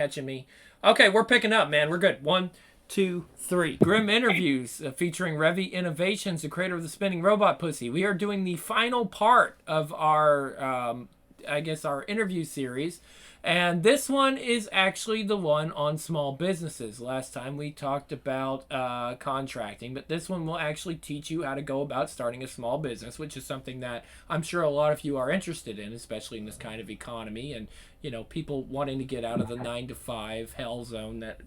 Catching me. Okay, we're picking up, man. We're good. One, two, three. Grim interviews featuring Revy Innovations, the creator of the spinning robot pussy. We are doing the final part of our, I guess, our interview series. And this one is actually the one on small businesses. Last time we talked about contracting, but this one will actually teach you how to go about starting a small business, which is something that I'm sure a lot of you are interested in, especially in this kind of economy and people wanting to get out of the 9 to 5 hell zone that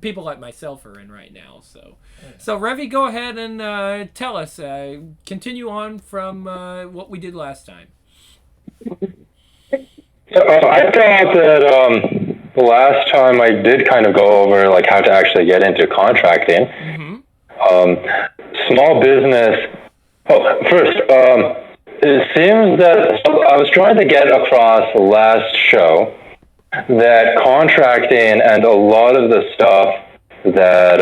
people like myself are in right now. So Revy, go ahead and tell us. Continue on from what we did last time. So I thought that the last time I did kind of go over like how to actually get into contracting. Mm-hmm. Small business. Oh, first, it seems that I was trying to get across the last show that contracting and a lot of the stuff that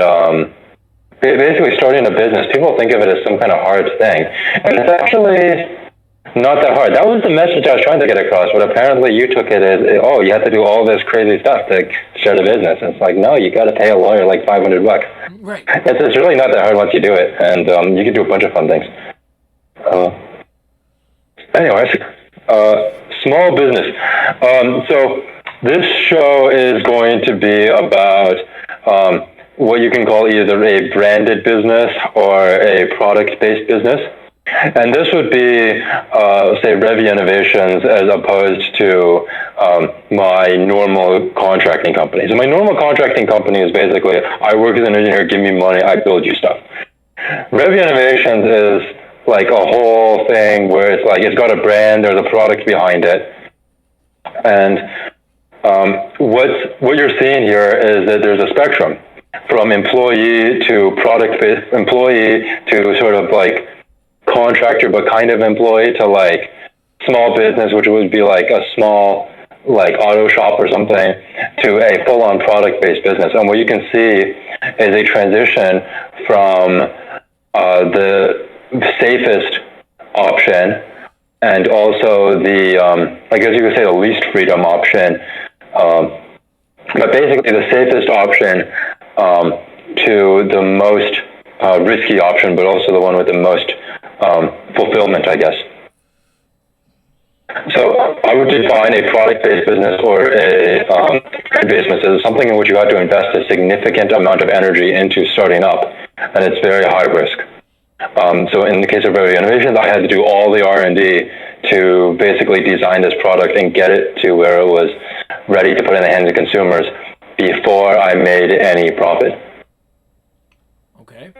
basically starting a business, people think of it as some kind of hard thing, and it's actually not that hard. That was the message I was trying to get across, but apparently you took it as, oh, you have to do all this crazy stuff to start a business. And it's like, no, you got to pay a lawyer like $500. Right. It's really not that hard once you do it, and you can do a bunch of fun things. Anyways, small business. So this show is going to be about what you can call either a branded business or a product-based business. And this would be, say, Revy Innovations as opposed to my normal contracting company. So my normal contracting company is basically, I work as an engineer, give me money, I build you stuff. Revy Innovations is like a whole thing where it's like, it's got a brand, there's a product behind it. And what you're seeing here is that there's a spectrum from employee to product-based employee to sort of like contractor but kind of employee to like small business, which would be like a small like auto shop or something, to a full-on product-based business. And what you can see is a transition from the safest option and also the I guess you could say the least freedom option, but basically the safest option to the most risky option, but also the one with the most fulfillment, I guess. So I would define a product-based business or a business as something in which you have to invest a significant amount of energy into starting up, and it's very high risk. So in the case of Revy Innovations, I had to do all the R&D to basically design this product and get it to where it was ready to put in the hands of consumers before I made any profit. Okay.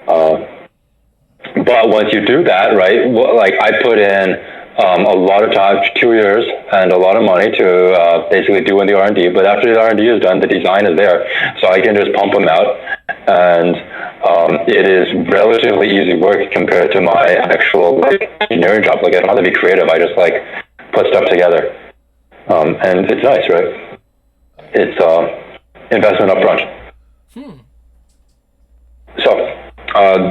But once you do that, right, like I put in a lot of time, 2 years, and a lot of money to basically do the R&D. But after the R&D is done, the design is there, so I can just pump them out, and it is relatively easy work compared to my actual like engineering job. Like I don't have to be creative; I just like put stuff together, and it's nice, right? It's investment upfront. So.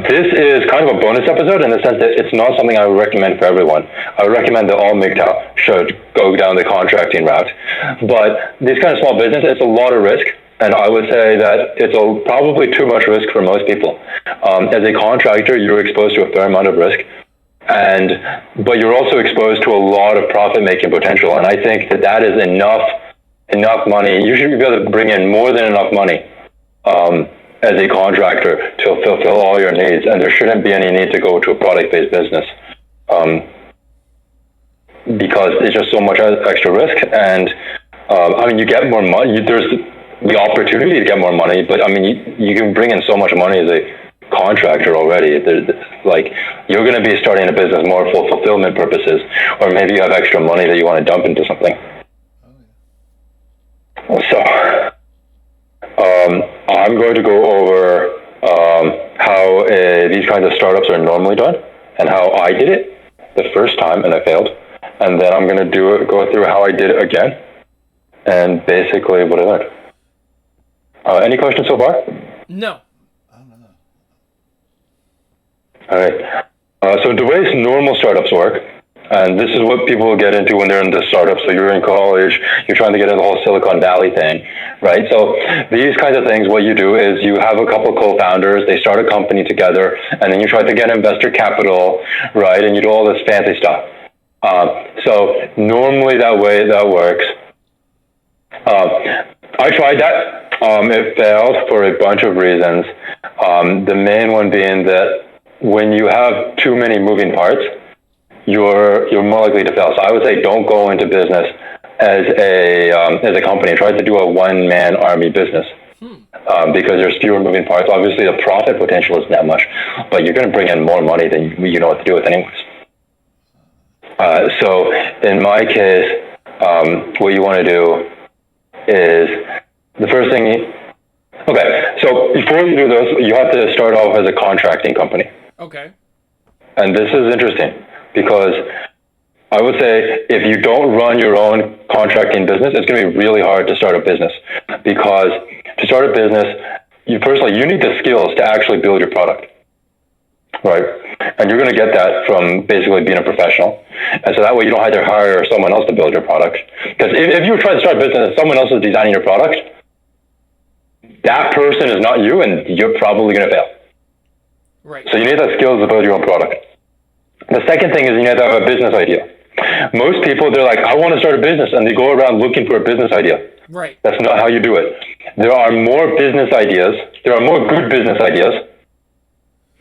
This is kind of a bonus episode in the sense that it's not something I would recommend for everyone. I would recommend that all MGTOW should go down the contracting route. But this kind of small business, it's a lot of risk. And I would say that it's probably too much risk for most people. As a contractor, you're exposed to a fair amount of risk. But you're also exposed to a lot of profit-making potential. And I think that is enough money. You should be able to bring in more than enough money as a contractor to fulfill all your needs, and there shouldn't be any need to go to a product-based business because it's just so much extra risk. And I mean, you get more money. There's the opportunity to get more money, but I mean, you can bring in so much money as a contractor already. Like you're going to be starting a business more for fulfillment purposes, or maybe you have extra money that you want to dump into something. So. I'm going to go over how these kinds of startups are normally done and how I did it the first time and I failed. And then I'm going to go through how I did it again and basically what I learned. Any questions so far? No. All right. So the way normal startups work And this is what people get into when they're in the startup. So you're in college, you're trying to get into the whole Silicon Valley thing, right? So these kinds of things, what you do is you have a couple co-founders, they start a company together, and then you try to get investor capital, right? And you do all this fancy stuff. So normally that way that works. I tried that. It failed for a bunch of reasons. The main one being that when you have too many moving parts, you're more likely to fail. So I would say don't go into business as a company. Try to do a one-man army business because there's fewer moving parts. Obviously, the profit potential isn't that much, but you're going to bring in more money than you know what to do with anyways. So in my case, what you want to do is the first thing. Okay, so before you do this, you have to start off as a contracting company. Okay. And this is interesting because I would say if you don't run your own contracting business, it's going to be really hard to start a business because to start a business, you need the skills to actually build your product, right? And you're going to get that from basically being a professional. And so that way you don't have to hire someone else to build your product. Because if you try to start a business and someone else is designing your product, that person is not you and you're probably going to fail. Right. So you need the skills to build your own product. The second thing is you need to have a business idea. Most people, they're like, I want to start a business, and they go around looking for a business idea. Right. That's not how you do it. There are more business ideas. There are more good business ideas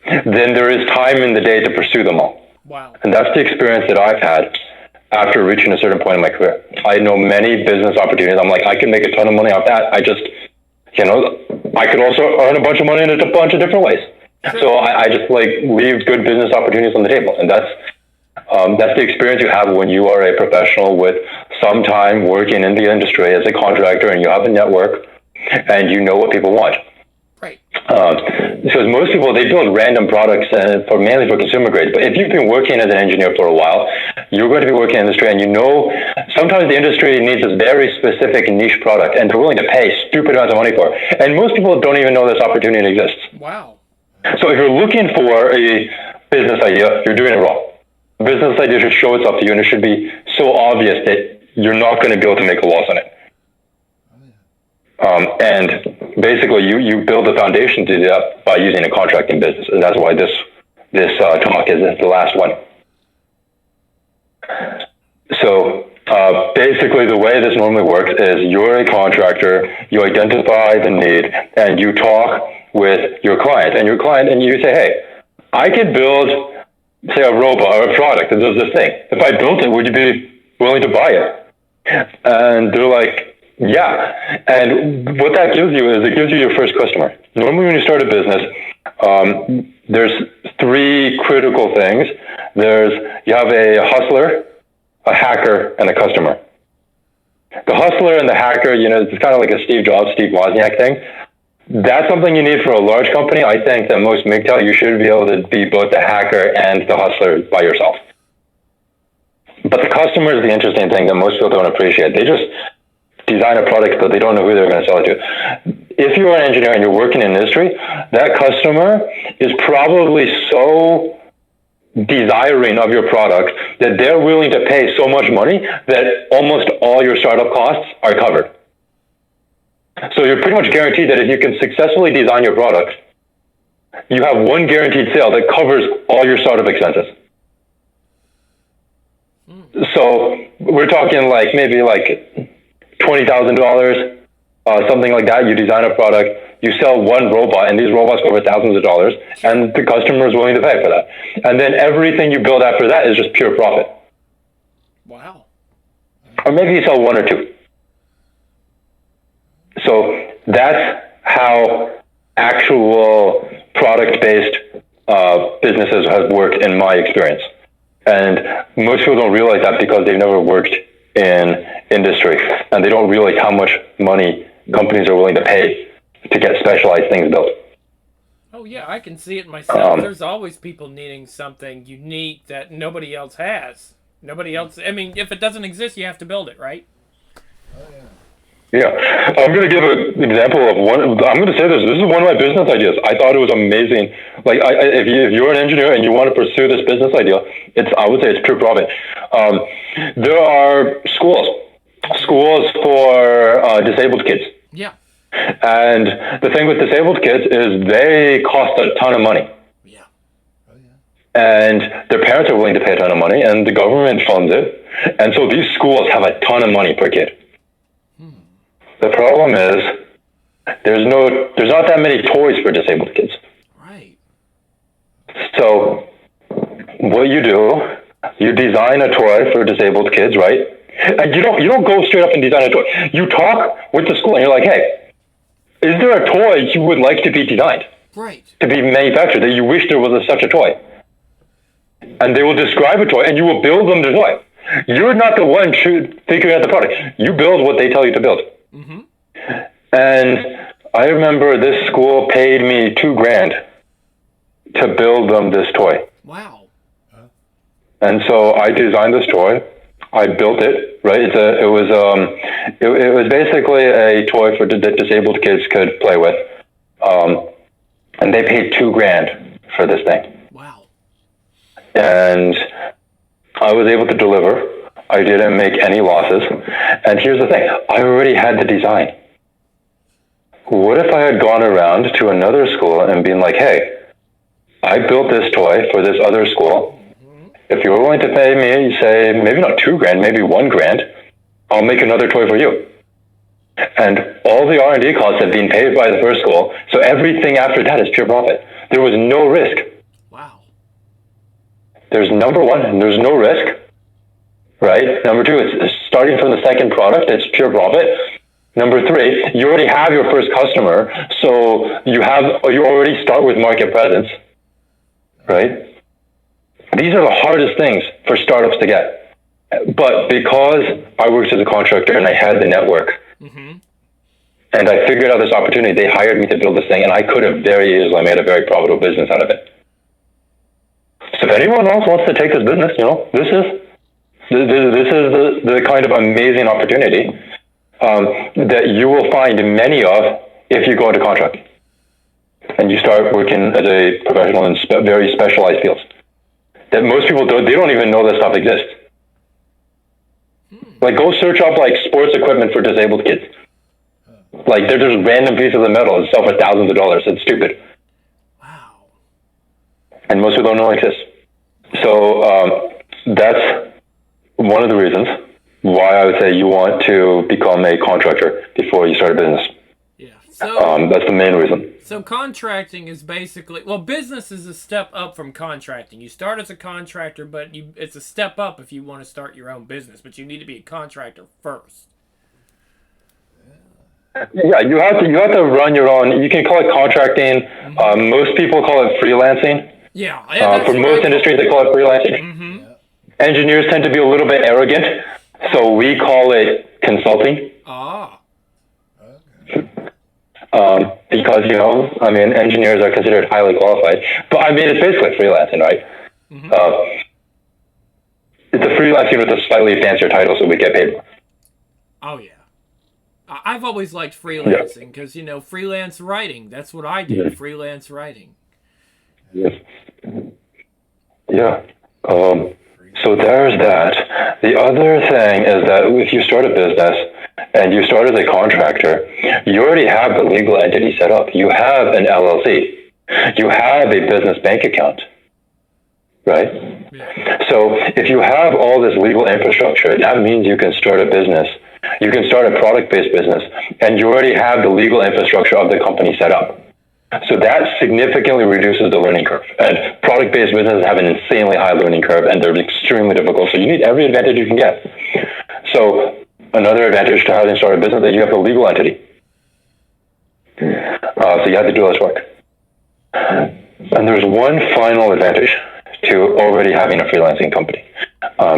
than there is time in the day to pursue them all. Wow. And that's the experience that I've had after reaching a certain point in my career. I know many business opportunities. I'm like, I can make a ton of money off that. I just, I could also earn a bunch of money in a bunch of different ways. Sure. So I just leave good business opportunities on the table. And that's the experience you have when you are a professional with some time working in the industry as a contractor and you have a network and you know what people want. Right. Because most people, they build random products mainly for consumer grade. But if you've been working as an engineer for a while, you're going to be working in the industry and sometimes the industry needs a very specific niche product and they're willing to pay stupid amounts of money for it. And most people don't even know this opportunity exists. Wow. So if you're looking for a business idea, you're doing it wrong. A business idea should show itself to you and it should be so obvious that you're not going to be able to make a loss on it. And basically, you build the foundation to do that by using a contracting business, and that's why this talk is the last one. So basically, the way this normally works is you're a contractor, you identify the need, and you talk with your client, and you say, hey, I could build, say, a robot or a product that does this thing. If I built it, would you be willing to buy it? And they're like, yeah. And what that gives you is it gives you your first customer. Normally when you start a business, there's three critical things. You have a hustler, a hacker, and a customer. The hustler and the hacker, it's kind of like a Steve Jobs, Steve Wozniak thing. That's something you need for a large company. I think that most MGTOW, you should be able to be both the hacker and the hustler by yourself. But the customer is the interesting thing that most people don't appreciate. They just design a product, but they don't know who they're going to sell it to. If you're an engineer and you're working in industry, that customer is probably so desiring of your product that they're willing to pay so much money that almost all your startup costs are covered. So you're pretty much guaranteed that if you can successfully design your product, you have one guaranteed sale that covers all your startup expenses. So we're talking maybe $20,000, something like that. You design a product, you sell one robot, and these robots go for thousands of dollars, and the customer is willing to pay for that. And then everything you build after that is just pure profit. Wow. Or maybe you sell one or two. So that's how actual product-based businesses have worked in my experience. And most people don't realize that because they've never worked in industry, and they don't realize how much money companies are willing to pay to get specialized things built. Oh yeah, I can see it myself. There's always people needing something unique that nobody else has. Nobody else. I mean, if it doesn't exist, you have to build it, right? Oh yeah. Yeah, I'm going to give an example of one. I'm going to say this. This is one of my business ideas. I thought it was amazing. Like, if you're an engineer and you want to pursue this business idea, I would say it's pure profit. There are schools for disabled kids. Yeah. And the thing with disabled kids is they cost a ton of money. Yeah. Oh, yeah. And their parents are willing to pay a ton of money, and the government funds it. And so these schools have a ton of money per kid. The problem is there's not that many toys for disabled kids. Right. So what you do, you design a toy for disabled kids, right? And you don't go straight up and design a toy. You talk with the school and you're like, hey, is there a toy you would like to be designed? Right. To be manufactured that you wish there was such a toy? And they will describe a toy and you will build them the toy. You're not the one figuring out the product. You build what they tell you to build. Mm-hmm. And I remember this school paid me $2,000 to build them this toy. Wow. And so I designed this toy. I built it. Right. It was basically a toy that disabled kids could play with. And they paid $2,000 for this thing. Wow. And I was able to deliver. I didn't make any losses. And here's the thing. I already had the design. What if I had gone around to another school and been like, hey, I built this toy for this other school. If you're willing to pay me, say, maybe not $2,000, maybe $1,000, I'll make another toy for you. And all the R&D costs have been paid by the first school. So everything after that is pure profit. There was no risk. Wow. There's number one, there's no risk. Right? Number two, it's starting from the second product. It's pure profit. Number three, you already have your first customer, so you already start with market presence, right? These are the hardest things for startups to get. But because I worked as a contractor and I had the network, and I figured out this opportunity, they hired me to build this thing, and I could have very easily made a very profitable business out of it. So if anyone else wants to take this business, this is the kind of amazing opportunity that you will find many of if you go into contracting and you start working as a professional in very specialized fields that most people don't even know this stuff exists. Like, go search up like sports equipment for disabled kids. Like, they're just random pieces of metal that sell for thousands of dollars. It's stupid. Wow. And most people don't know it exists. So that's one of the reasons why I would say you want to become a contractor before you start a business. Yeah. So that's the main reason. So contracting is basically, business is a step up from contracting. You start as a contractor, but it's a step up if you want to start your own business, but you need to be a contractor first. Yeah, you have to run your own. You can call it contracting. Most people call it freelancing. Yeah. For most industries, they call it freelancing. Engineers tend to be a little bit arrogant, so we call it consulting. Because, engineers are considered highly qualified. But, it's basically freelancing, right? It's a freelancing with a slightly fancier title, so we get paid more. Oh, yeah. I've always liked freelancing because, freelance writing. That's what I do, freelance writing. Yes. Yeah. So there's that. The other thing is that if you start a business and you start as a contractor, you already have the legal entity set up. You have an LLC. You have a business bank account, right? Yeah. So if you have all this legal infrastructure, that means you can start a business. You can start a product-based business, and you already have the legal infrastructure of the company set up. So that significantly reduces the learning curve. And product-based businesses have an insanely high learning curve, and they're extremely difficult. So you need every advantage you can get. So another advantage to having started a business is that you have the legal entity. So you have to do less work. And there's one final advantage to already having a freelancing company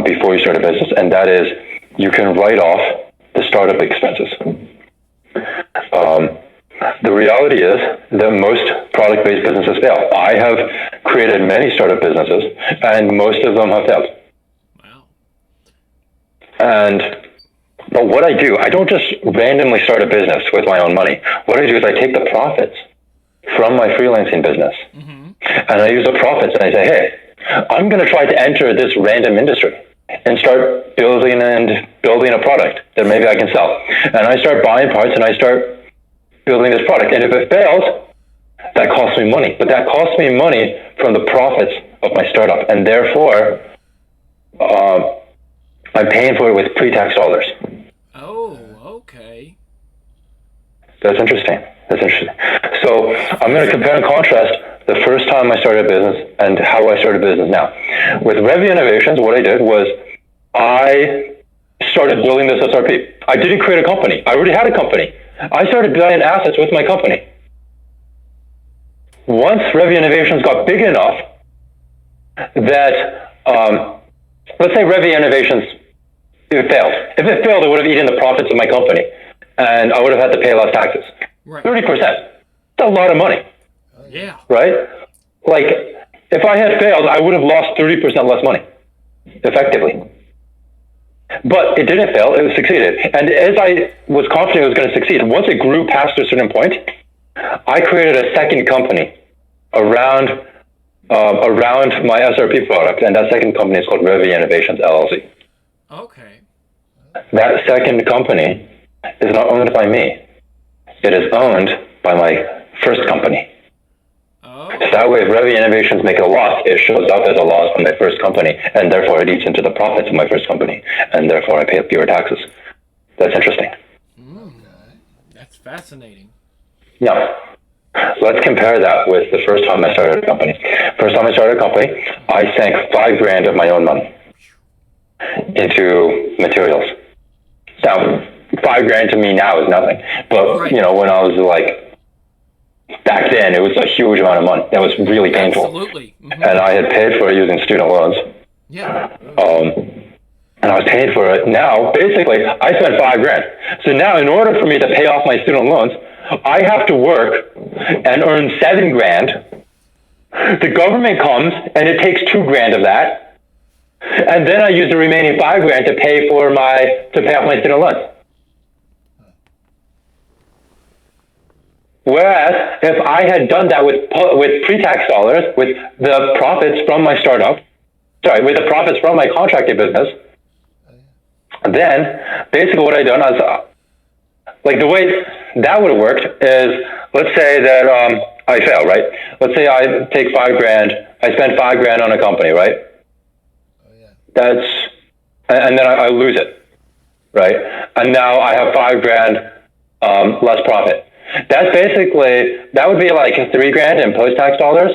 before you start a business, and that is you can write off the startup expenses. The reality is that most product-based businesses fail. I have created many startup businesses, and most of them have failed. Wow. And But what I do, I don't just randomly start a business with my own money. What I do is I take the profits from my freelancing business, and I use the profits and I say, hey, I'm going to try to enter this random industry and start building a product that maybe I can sell. And I start buying parts and I start building this product. And if it fails, that costs me money. But that costs me money from the profits of my startup. And therefore, I'm paying for it with pre-tax dollars. Oh, okay. That's interesting. So I'm going to compare and contrast the first time I started a business and how I started a business now. With Revy Innovations, what I did was I started building this SRP. I didn't create a company. I already had a company. I started building assets with my company. Once Revy Innovations got big enough that, let's say Revy Innovations, it failed. If it failed, it would have eaten the profits of my company, and I would have had to pay less taxes. Right. 30%. That's a lot of money. Yeah. Right? Like, if I had failed, I would have lost 30% less money, effectively. But it didn't fail, it succeeded. And as I was confident it was going to succeed, once it grew past a certain point, I created a second company around my SRP product, and that second company is called Revy Innovations, LLC. Okay. That second company is not owned by me. It is owned by my first company. Oh. So that way, if Revy Innovations make a loss, it shows up as a loss from my first company, and therefore it eats into the profits of my first company, and therefore I pay fewer taxes. That's interesting. That's fascinating. Now, let's compare that with the first time I started a company. First time I started a company, I sank $5,000 of my own money into materials. Now, $5,000 to me now is nothing, but Right. when I was like, back then, it was a huge amount of money. That was really painful. Absolutely. Mm-hmm. And I had paid for it using student loans. Yeah. And I was paying for it. Now, basically, I spent $5,000. So now, in order for me to pay off my student loans, I have to work and earn $7,000. The government comes and it takes $2,000 of that, and then I use the remaining $5,000 to pay off my student loans. Whereas if I had done that with pre-tax dollars, with the profits from my with the profits from my contracted business, then basically what I done is, like the way that would have worked is, let's say that I fail, right? Let's say I take $5,000, I spend $5,000 on a company, right? And then I lose it, right? And now I have $5,000 less profit. That would be like $3,000 in post-tax dollars,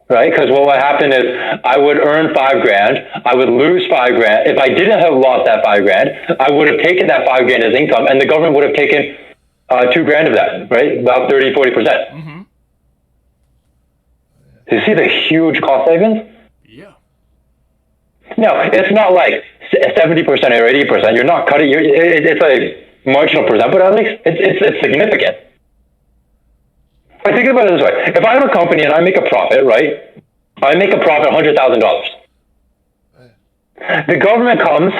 right? Because what would happen is I would earn $5,000, I would lose $5,000. If I didn't have lost that $5,000, I would have taken that $5,000 as income, and the government would have taken $2,000 of that, right? About 30, 40%. Mm-hmm. Do you see the huge cost savings? Yeah. No, it's not like 70% or 80%. You're not cutting. It's a marginal percent, but at least it's significant. I think about it this way: if I have a company and I make a profit, right? I make a profit $100,000. The government comes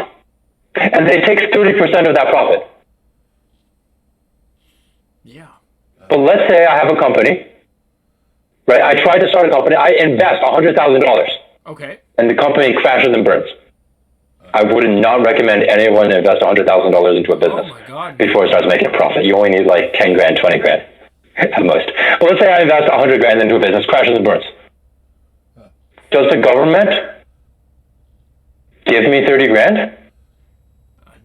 and they take 30% of that profit. Yeah. But let's say I have a company, right? I try to start a company. I invest $100,000. Okay. And the company crashes and burns. I would not recommend anyone to invest $100,000 into a business before it starts making a profit. You only need like $10,000, $20,000 at most. But let's say I invest $100,000 into a business, crashes and burns. Does the government give me $30,000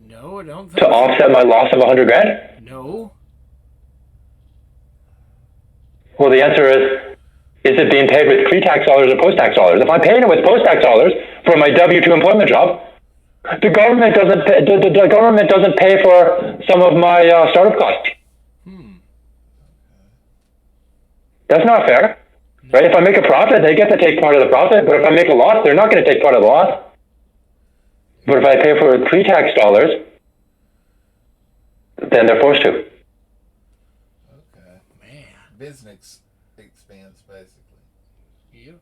No, I don't think to offset my loss of $100,000? No. Well, the answer is it being paid with pre-tax dollars or post-tax dollars? If I'm paying it with post-tax dollars for my W-2 employment job, the government doesn't pay for some of my startup costs. That's not fair, right? If I make a profit, they get to take part of the profit. But if I make a loss, they're not going to take part of the loss. But if I pay for pre-tax dollars, then they're forced to. Okay. Man. Business expense, basically. Yep.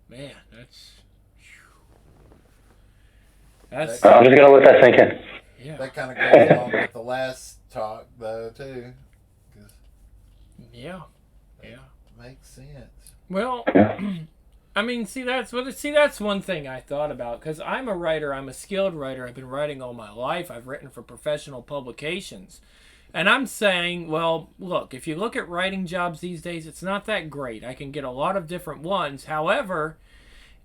Man, that's... That's I'm just gonna let that sink in. yeah, That kind of goes along with the last talk, though, too. 'Cause yeah. it makes sense. Well, I mean, see that's one thing I thought about because I'm a writer. I'm a skilled writer. I've been writing all my life. I've written for professional publications. And I'm saying, well, look, if you look at writing jobs these days, it's not that great. I can get a lot of different ones. However,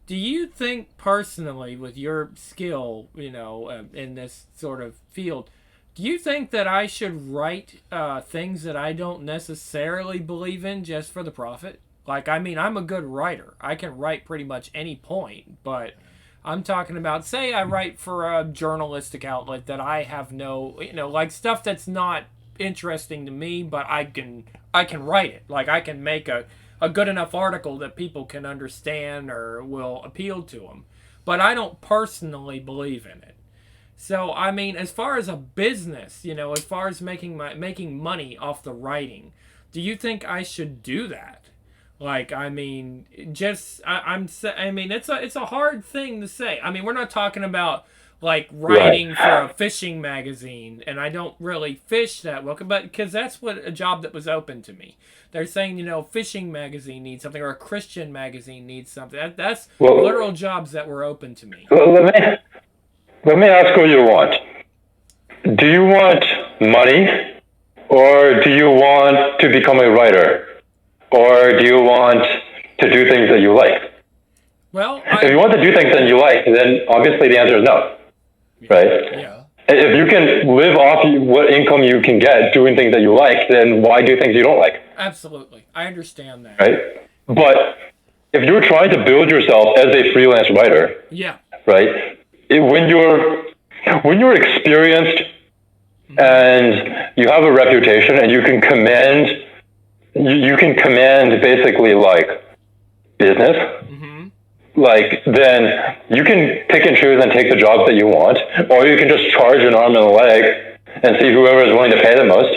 do you think personally, with your skill, in this sort of field, do you think that I should write things that I don't necessarily believe in just for the profit? Like, I mean, I'm a good writer. I can write pretty much any point, but I'm talking about, say I write for a journalistic outlet that I have no, like stuff that's not interesting to me, but I can write it. Like, I can make a good enough article that people can understand or will appeal to them. But I don't personally believe in it. So, I mean, as far as a business, as far as making money off the writing, do you think I should do that? Like, I mean, it's a hard thing to say. I mean, we're not talking about like writing for a fishing magazine, and I don't really fish that well, but because that's what a job that was open to me. They're saying, fishing magazine needs something, or a Christian magazine needs something. That's literal jobs that were open to me. Well, let me ask what you want. Do you want money, or do you want to become a writer? Or do you want to do things that you like? Well, if you want to do things that you like, then obviously the answer is no, right? Yeah. If you can live off what income you can get doing things that you like, then why do things you don't like? Absolutely. I understand that. Right? But if you're trying to build yourself as a freelance writer, yeah, right? When you're experienced and you have a reputation and you can command basically like business, like then you can pick and choose and take the jobs that you want, or you can just charge an arm and a leg and see whoever is willing to pay the most.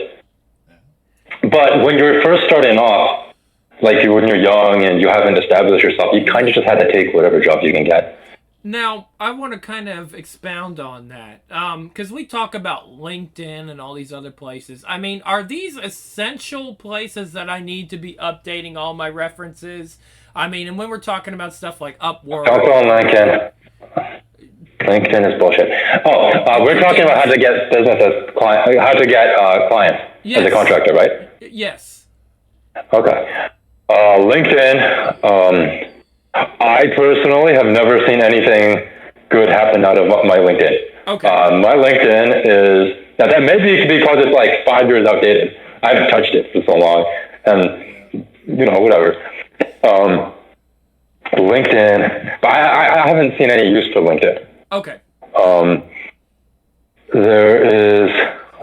But when you're first starting off, like when you're young and you haven't established yourself, you kind of just have to take whatever job you can get. Now, I want to kind of expound on that, because we talk about LinkedIn and all these other places. I mean, are these essential places that I need to be updating all my references? I mean, and when we're talking about stuff like Upwork... Don't go on LinkedIn. LinkedIn is bullshit. We're talking about how to get clients as a contractor, right? Yes. Okay. LinkedIn... I personally have never seen anything good happen out of my LinkedIn. Okay. My LinkedIn is... Now, that maybe because it's like 5 years outdated. I haven't touched it for so long. And, whatever. LinkedIn... But I haven't seen any use for LinkedIn. Okay. There is...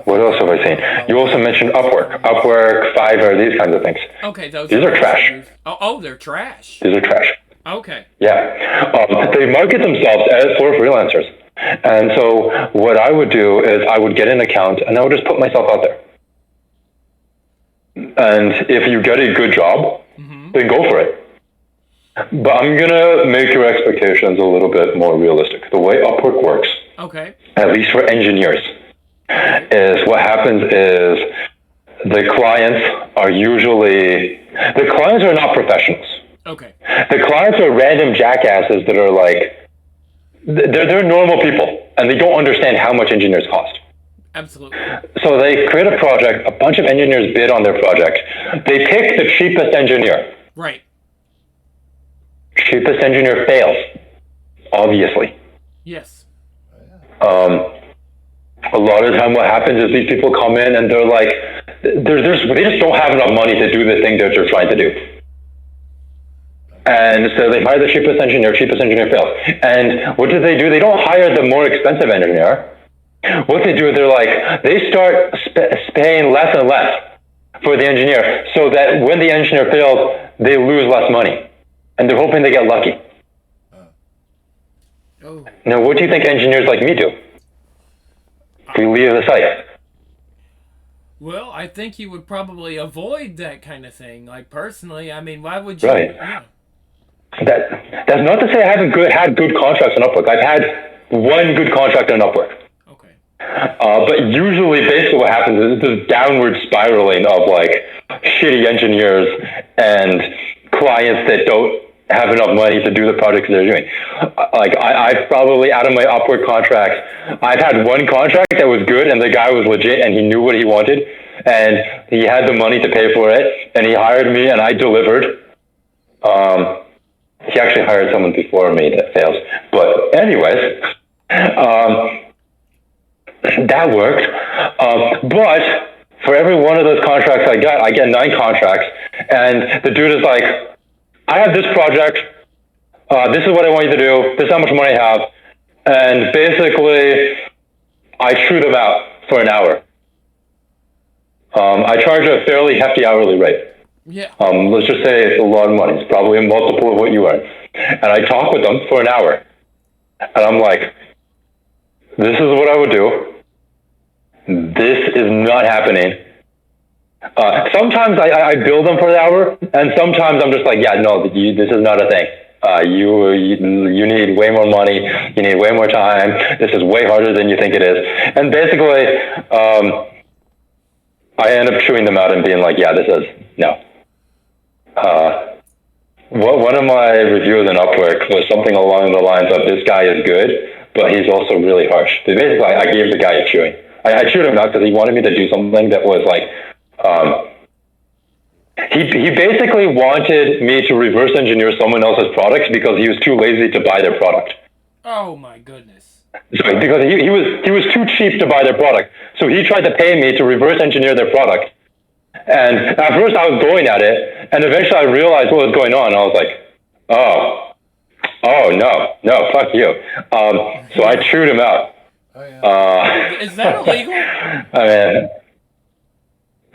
What else have I seen? You also mentioned Upwork, Fiverr, these kinds of things. Okay, these are trash. Oh, they're trash. These are trash. Okay. Yeah. They market themselves as for freelancers. And so what I would do is I would get an account and I would just put myself out there. And if you get a good job, then go for it. But I'm going to make your expectations a little bit more realistic. The way Upwork works, at least for engineers, is what happens is the clients are not professionals. Okay. The clients are random jackasses that are like, they're normal people and they don't understand how much engineers cost. Absolutely. So they create a project, a bunch of engineers bid on their project. They pick the cheapest engineer. Right. Cheapest engineer fails, obviously. Yes. A lot of the time what happens is these people come in and they're like, they just don't have enough money to do the thing that they're trying to do. And so they hire the cheapest engineer fails. And what do? They don't hire the more expensive engineer. What they do is they start paying less and less for the engineer so that when the engineer fails, they lose less money. And they're hoping they get lucky. Now, what do you think engineers like me do? We leave the site. Well, I think you would probably avoid that kind of thing. Like, personally, I mean, why would you? Right. Yeah. That's not to say I haven't had good contracts on Upwork. I've had one good contract on Upwork. Okay. But usually, basically, what happens is this downward spiraling of like shitty engineers and clients that don't have enough money to do the projects they're doing. Like I've probably, out of my Upwork contracts, I've had one contract that was good, and the guy was legit, and he knew what he wanted, and he had the money to pay for it, and he hired me, and I delivered. He actually hired someone before me that fails. But anyways, that worked. But for every one of those contracts I get 9 contracts, and the dude is like, I have this project. This is what I want you to do. This is how much money I have. And basically, I chew them out for an hour. I charge a fairly hefty hourly rate. Yeah. Let's just say it's a lot of money. It's probably a multiple of what you earn. And I talk with them for an hour. And I'm like, this is what I would do. This is not happening. Sometimes I bill them for the hour, and sometimes I'm just like, yeah, no, this is not a thing. You need way more money. You need way more time. This is way harder than you think it is. And basically, I end up chewing them out and being like, yeah, this is no. One of my reviews in Upwork was something along the lines of, this guy is good, but he's also really harsh. So basically, I gave the guy a chewing. I chewed him out because he wanted me to do something that was like, he basically wanted me to reverse engineer someone else's products because he was too lazy to buy their product. Oh my goodness. Sorry, because he was too cheap to buy their product. So he tried to pay me to reverse engineer their product. And at first I was going at it, and eventually I realized what was going on. I was like, oh no, fuck you. So I chewed him out. Oh, yeah. Is that illegal? I mean,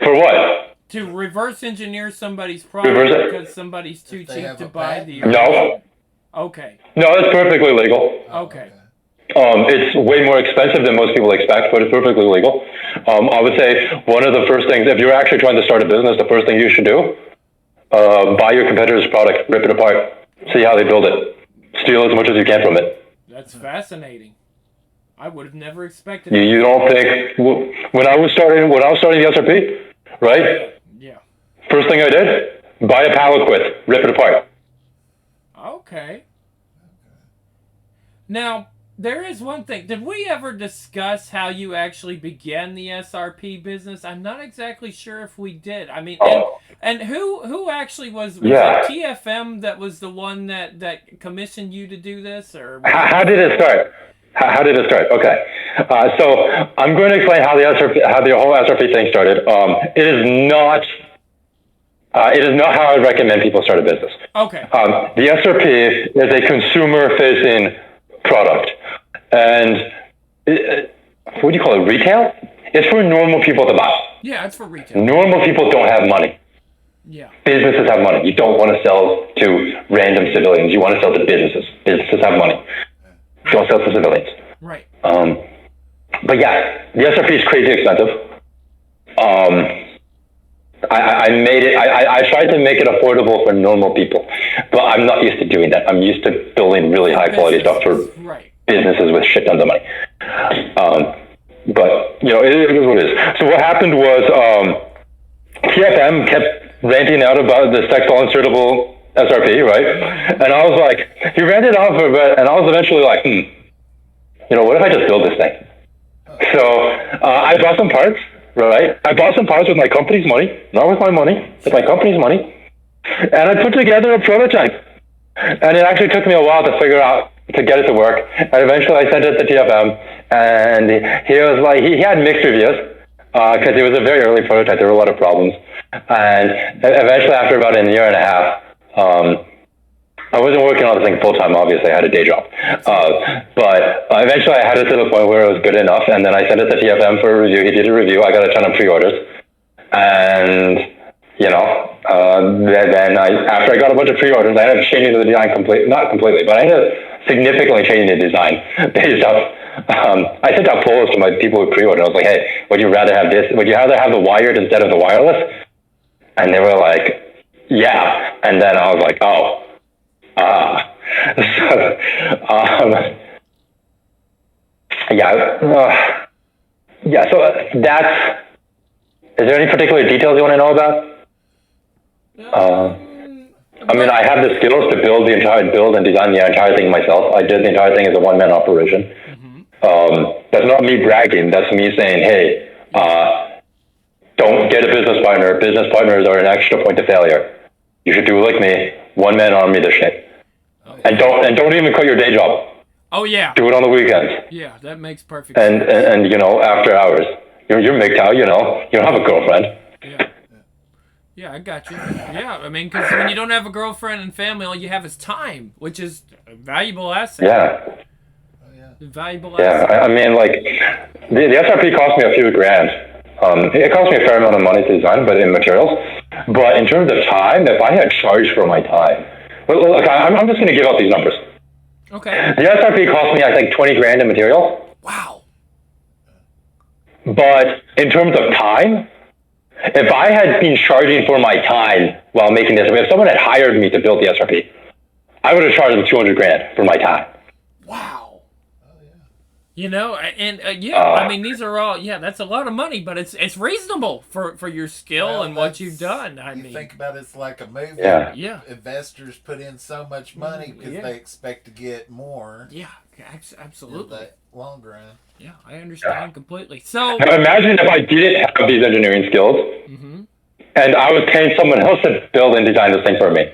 for what? To reverse engineer somebody's product because somebody's too cheap to buy the... No. Okay. No, it's perfectly legal. Okay. It's way more expensive than most people expect, but it's perfectly legal. I would say one of the first things, if you're actually trying to start a business, the first thing you should do, buy your competitor's product, rip it apart, see how they build it, steal as much as you can from it. That's fascinating. I would have never expected it. You don't think, when I was starting the SRP, right? Yeah. First thing I did, buy a pallet quit, rip it apart. Okay. Now, there is one thing. Did we ever discuss how you actually began the SRP business? I'm not exactly sure if we did. I mean, and who actually was it TFM that was the one that commissioned you to do this? Or how did it start? How did it start? Okay. So I'm going to explain how the whole SRP thing started. It is not how I recommend people start a business. Okay. The SRP is a consumer-facing product, and what do you call it? Retail? It's for normal people to buy. Yeah, it's for retail. Normal people don't have money. Yeah. Businesses have money. You don't want to sell to random civilians. You want to sell to businesses. Businesses have money. Don't sell to civilians. Right. But yeah, the SRP is crazy expensive. I made it. I tried to make it affordable for normal people, but I'm not used to doing that. I'm used to building really high quality stuff for businesses with shit tons of money. But it is what it is. So what happened was TFM kept ranting out about the sexual insertable SRP, right? And I was like, he ranted off for a bit, and I was eventually like, what if I just build this thing? So I bought some parts. Right, I bought some parts with my company's money, not with my money, with my company's money, and I put together a prototype. And it actually took me a while to figure out to get it to work. And eventually, I sent it to TFM, and he was like, he had mixed reviews because it was a very early prototype. There were a lot of problems, and eventually, after about a year and a half, I wasn't working on the thing full time. Obviously, I had a day job, but eventually I had it to the point where it was good enough. And then I sent it to TFM for a review. He did a review. I got a ton of pre-orders, and then after I got a bunch of pre-orders, I ended up changing the design not completely, but I ended up significantly changing the design based off. I sent out polls to my people who pre-ordered. I was like, "Hey, would you rather have this? Would you rather have the wired instead of the wireless?" And they were like, "Yeah." And then I was like, "Oh." Yeah. Yeah. So that's. Is there any particular details you want to know about? I mean, I have the skills to build and design the entire thing myself. I did the entire thing as a one-man operation. That's not me bragging. That's me saying, hey, don't get a business partner. Business partners are an extra point of failure. You should do it like me. One-man army this shit. And don't even quit your day job. Oh yeah. Do it on the weekends. Yeah, that makes perfect sense. And you know, after hours. You're MGTOW, you know. You don't have a girlfriend. Yeah. Yeah, I got you. Yeah, I mean, because when you don't have a girlfriend and family, all you have is time, which is a valuable asset. Yeah. A valuable Yeah, asset. I mean, like, the SRP cost me a few grand. It cost me a fair amount of money to design, but in materials. But in terms of time, if I had charged for my time, look, I'm just going to give out these numbers. Okay. The SRP cost me, I think, 20 grand in materials. Wow. But in terms of time, if I had been charging for my time while making this, if someone had hired me to build the SRP, I would have charged them 200 grand for my time. Wow. You know, and I mean, these are all, that's a lot of money, but it's reasonable for your skill and what you've done. I mean, think about it's like a movie. Yeah. Investors put in so much money because they expect to get more. Yeah, absolutely. In the long run. Yeah, I understand completely. So now imagine if I didn't have these engineering skills, and I was paying someone else to build and design this thing for me.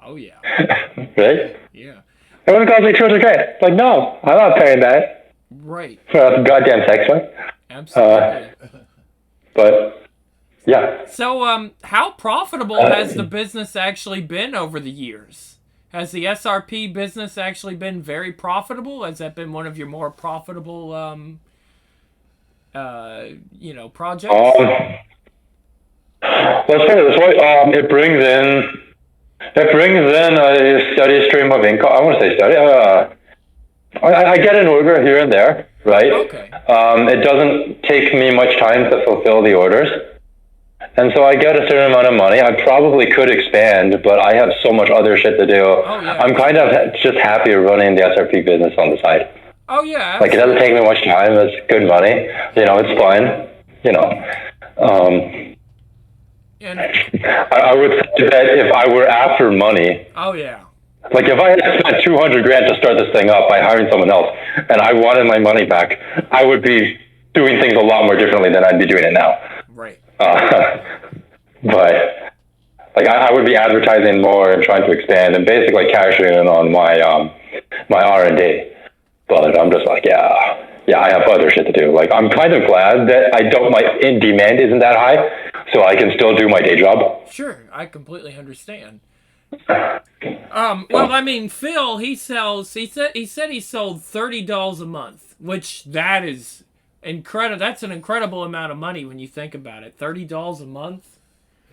Oh yeah. Right? Yeah. It would have cost me 200 grand. Like, no, I'm not paying that. Right. For a goddamn sex toy. Absolutely. But yeah. So how profitable has the business actually been over the years? Has the SRP business actually been very profitable? Has that been one of your more profitable projects? Let's put it this way. It brings in a steady stream of income. I want to say steady. I get an order here and there, right? Okay. It doesn't take me much time to fulfill the orders. And so I get a certain amount of money. I probably could expand, but I have so much other shit to do. Oh, yeah. I'm kind of just happy running the SRP business on the side. Oh, yeah. Like, it doesn't take me much time. It's good money. You know, it's fun. You know. I would say that if I were after money. Oh, yeah. Like, if I had spent 200 grand to start this thing up by hiring someone else, and I wanted my money back, I would be doing things a lot more differently than I'd be doing it now. Right. But like I would be advertising more and trying to expand and basically cashing in on my my R&D. But I'm just like, yeah, I have other shit to do. Like, I'm kind of glad that my demand isn't that high, so I can still do my day job. Sure, I completely understand. Well, I mean, Phil, he said he sold $30 a month, which that is incredible. That's an incredible amount of money when you think about it. $30 a month.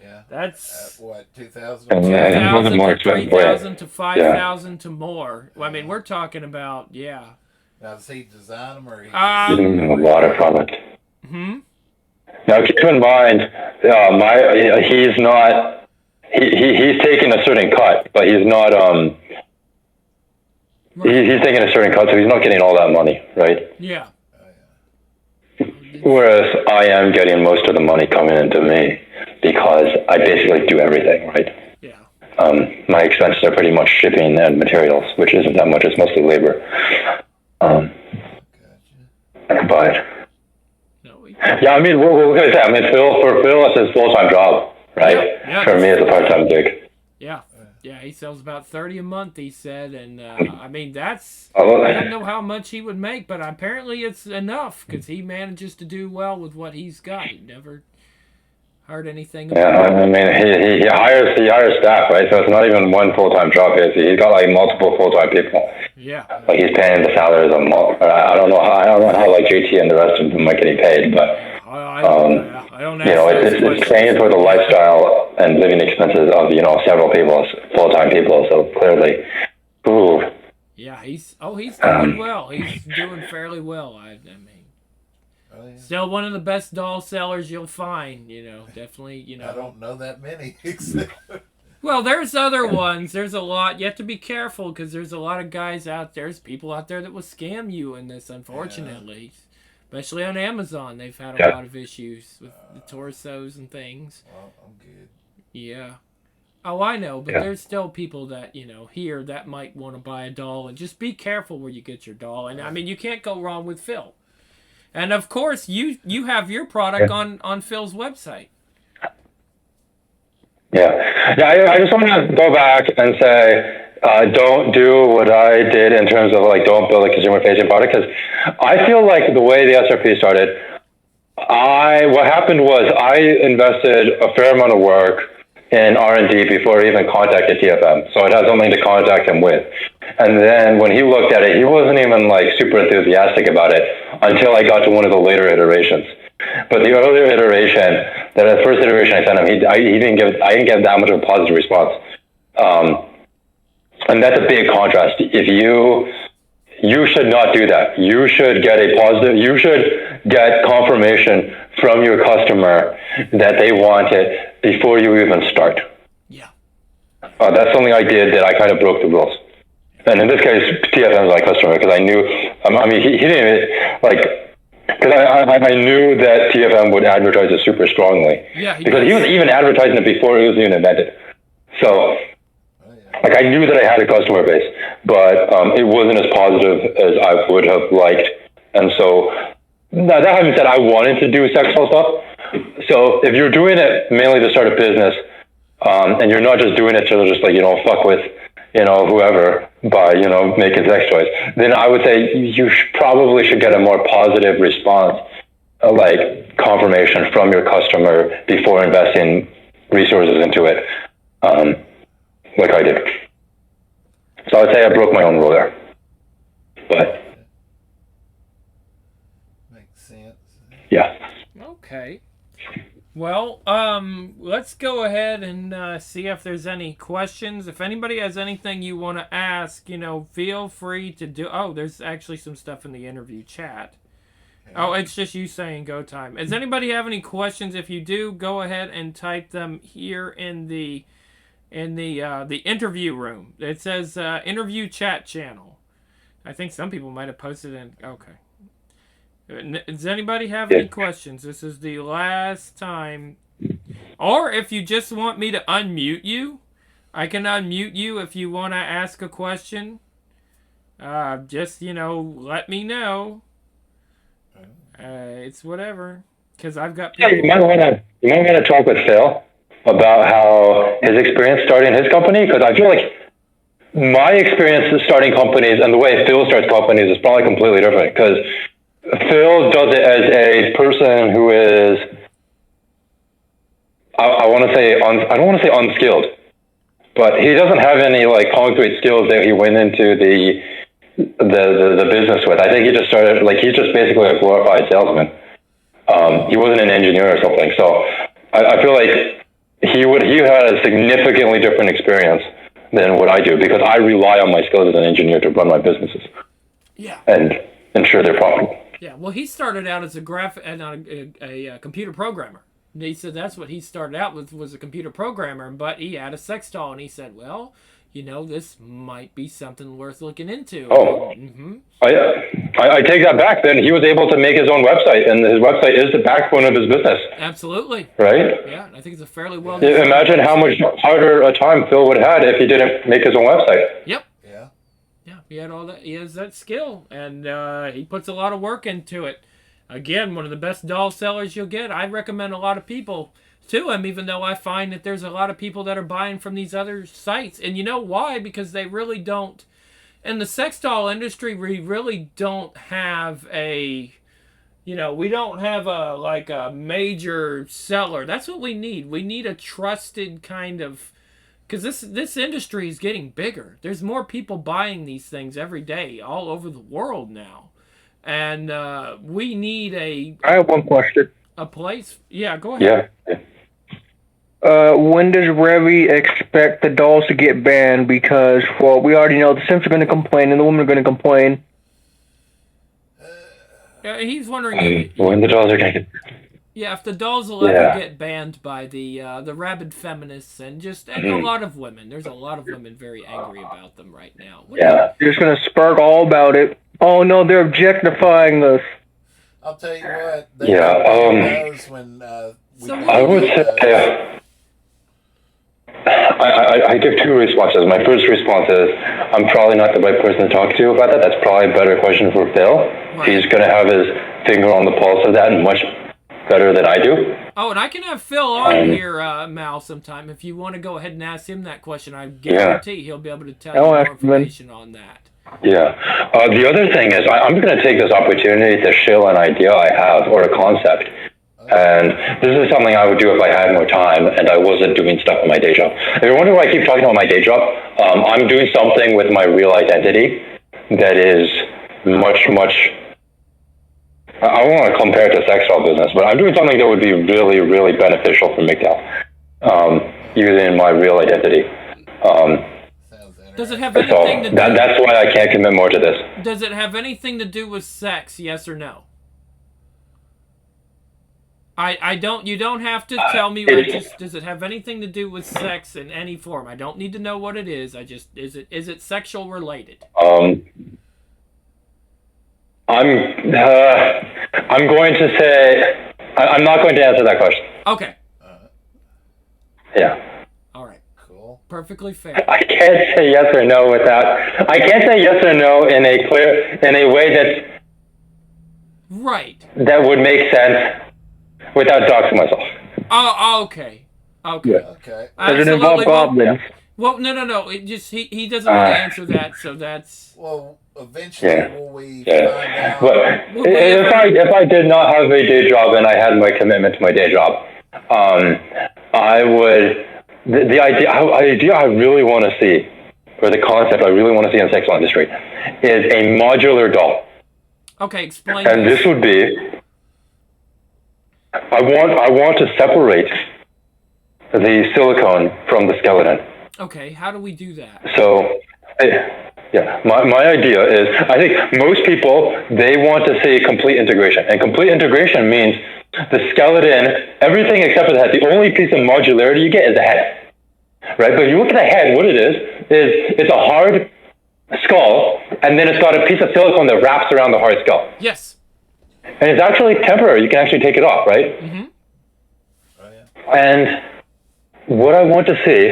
Yeah. That's what, 2,000? 2,000 more to expensive. 3,000 to 5,000 to more. Well, I mean, we're talking about Now, does he design them or he? A lot of product. Hmm. Now keep in mind, he's not. He's taking a certain cut, but he's not. He's taking a certain cut, so he's not getting all that money, right? Yeah. Whereas I am getting most of the money coming into me because I basically do everything, right? Yeah. My expenses are pretty much shipping and materials, which isn't that much. It's mostly labor. But yeah, I mean, what can I say? I mean, for Phil, it's his full-time job, right? Yeah, for me, it's a part-time gig. Yeah. Yeah, he sells about 30 a month, he said, and I mean, that's, I don't know how much he would make, but apparently it's enough, because he manages to do well with what he's got. He never heard anything about it. I mean, he hires staff, right? So it's not even one full-time job. He's got like multiple full-time people. Yeah. Like, he's paying the salaries of them all. I don't know how like JT and the rest of them are getting paid, but I don't know. You know, it's paying for the lifestyle and living expenses of, you know, several people, full-time people. So clearly, ooh. Yeah, he's doing well. He's doing fairly well. I mean, still one of the best doll sellers you'll find. You know, definitely. You know, I don't know that many. Well, there's other ones. There's a lot. You have to be careful because there's a lot of guys out there. There's people out there that will scam you in this, unfortunately. Yeah. Especially on Amazon, they've had a lot of issues with the torsos and things. Well, I'm good. Yeah. Oh, I know, but there's still people that, here that might want to buy a doll. And just be careful where you get your doll. And, I mean, you can't go wrong with Phil. And, of course, you have your product on Phil's website. Yeah. I just want to go back and say, don't do what I did in terms of don't build a consumer-facing product, because I feel like the way the SRP started, what happened was I invested a fair amount of work in R&D before I even contacted TFM, so it had something to contact him with. And then when he looked at it, he wasn't even super enthusiastic about it until I got to one of the later iterations. But the earlier iteration, the first iteration I sent him, I didn't give that much of a positive response. And that's a big contrast. If you should not do that. You should get you should get confirmation from your customer that they want it before you even start. Yeah. That's something I did that I kind of broke the rules. And in this case, TFM is my customer because I knew, he didn't even, because I knew that TFM would advertise it super strongly. Yeah. Because he was even advertising it before it was even invented. So, I knew that I had a customer base, but it wasn't as positive as I would have liked. And so, that having said, I wanted to do sex doll stuff. So, if you're doing it mainly to start a business, and you're not just doing it to just fuck with, whoever by, making sex toys, then I would say you probably should get a more positive response, confirmation from your customer before investing resources into it. Like I did. So I would say I broke my own rule there. But makes sense. Yeah. Okay. Well, let's go ahead and see if there's any questions. If anybody has anything you want to ask, feel free to do. Oh, there's actually some stuff in the interview chat. Okay. Oh, it's just you saying go time. Does anybody have any questions? If you do, go ahead and type them here in the interview room. It says interview chat channel. I think some people might have posted in. Okay. Does anybody have any questions? This is the last time. Or if you just want me to unmute you, I can unmute you if you want to ask a question. Just, let me know. It's whatever. Because I've got people. Yeah, you might want to talk with Phil about how his experience starting his company, because I feel like my experience starting companies and the way Phil starts companies is probably completely different, because Phil does it as a person who is, I don't want to say unskilled, but he doesn't have any concrete skills that he went into the business with. I think he just started, he's just basically a glorified salesman. He wasn't an engineer or something. So I feel like he had a significantly different experience than what I do, because I rely on my skills as an engineer to run my businesses. Yeah. And ensure they're profitable. Yeah, well, he started out as a computer programmer. And he said that's what he started out with, was a computer programmer, but he had a sex doll, and he said, well, this might be something worth looking into. Oh, I take that back. Then he was able to make his own website, and his website is the backbone of his business. Absolutely. Right? Yeah, I think it's a fairly well. Imagine how much harder a time Phil would have had if he didn't make his own website. Yep. Yeah, he had all that. He has that skill, and he puts a lot of work into it. Again, one of the best doll sellers you'll get. I recommend a lot of people to him, even though I find that there's a lot of people that are buying from these other sites. And you know why? Because they really don't. In the sex doll industry, we really don't have a, we don't have a major seller. That's what we need. We need a trusted kind of, because this industry is getting bigger. There's more people buying these things every day all over the world now. And we need I have one question. A place. Yeah, go ahead. Yeah. When does Revy expect the dolls to get banned? Because, well, we already know the Sims are going to complain and the women are going to complain. He's wondering when the dolls are going to get... Yeah, if the dolls will ever get banned by the rabid feminists and a lot of women. There's a lot of women very angry about them right now. Yeah. You're just gonna spark all about it. Oh no, they're objectifying us. I'll tell you what. They knows when I would say I give two responses. My first response is I'm probably not the right person to talk to about that. That's probably a better question for Phil. Right. He's going to have his finger on the pulse of that and much better than I do. Oh, and I can have Phil on here, Mal, sometime. If you want to go ahead and ask him that question, I guarantee he'll be able to tell you more information on that. Yeah. The other thing is I'm going to take this opportunity to shill an idea I have or a concept. And this is something I would do if I had more time and I wasn't doing stuff in my day job. If you're wondering why I keep talking about my day job, I'm doing something with my real identity that is much, I don't want to compare it to sex doll business, but I'm doing something that would be really, really beneficial for MGTOW, using my real identity. Does it have anything to do? That's why I can't commit more to this. Does it have anything to do with sex? Yes or no? I don't. You don't have to tell me. Does it have anything to do with sex in any form? I don't need to know what it is. Is it sexual related? I'm going to say I'm not going to answer that question. Okay. Yeah. All right. Cool. Perfectly fair. I can't say yes or no without. I can't say yes or no in a way that's right. That would make sense without doxing myself. Oh, okay. Okay. Yeah. Okay. Does it involve goblins? Well, no. It just he doesn't want to answer that, so that's. Well, eventually will we find out? But if I did not have a day job and I had my commitment to my day job, I would. The idea I really want to see, or the concept I really want to see in the sexual industry, is a modular doll. Okay, explain. And this would be. I want to separate the silicone from the skeleton. Okay, how do we do that? So, yeah, my idea is, I think most people, they want to see complete integration. And complete integration means the skeleton, everything except for the head. The only piece of modularity you get is the head. Right? But if you look at the head, what it is it's a hard skull, and then it's got a piece of silicone that wraps around the hard skull. Yes. And it's actually temporary. You can actually take it off, right? Mm-hmm. Oh, yeah. And what I want to see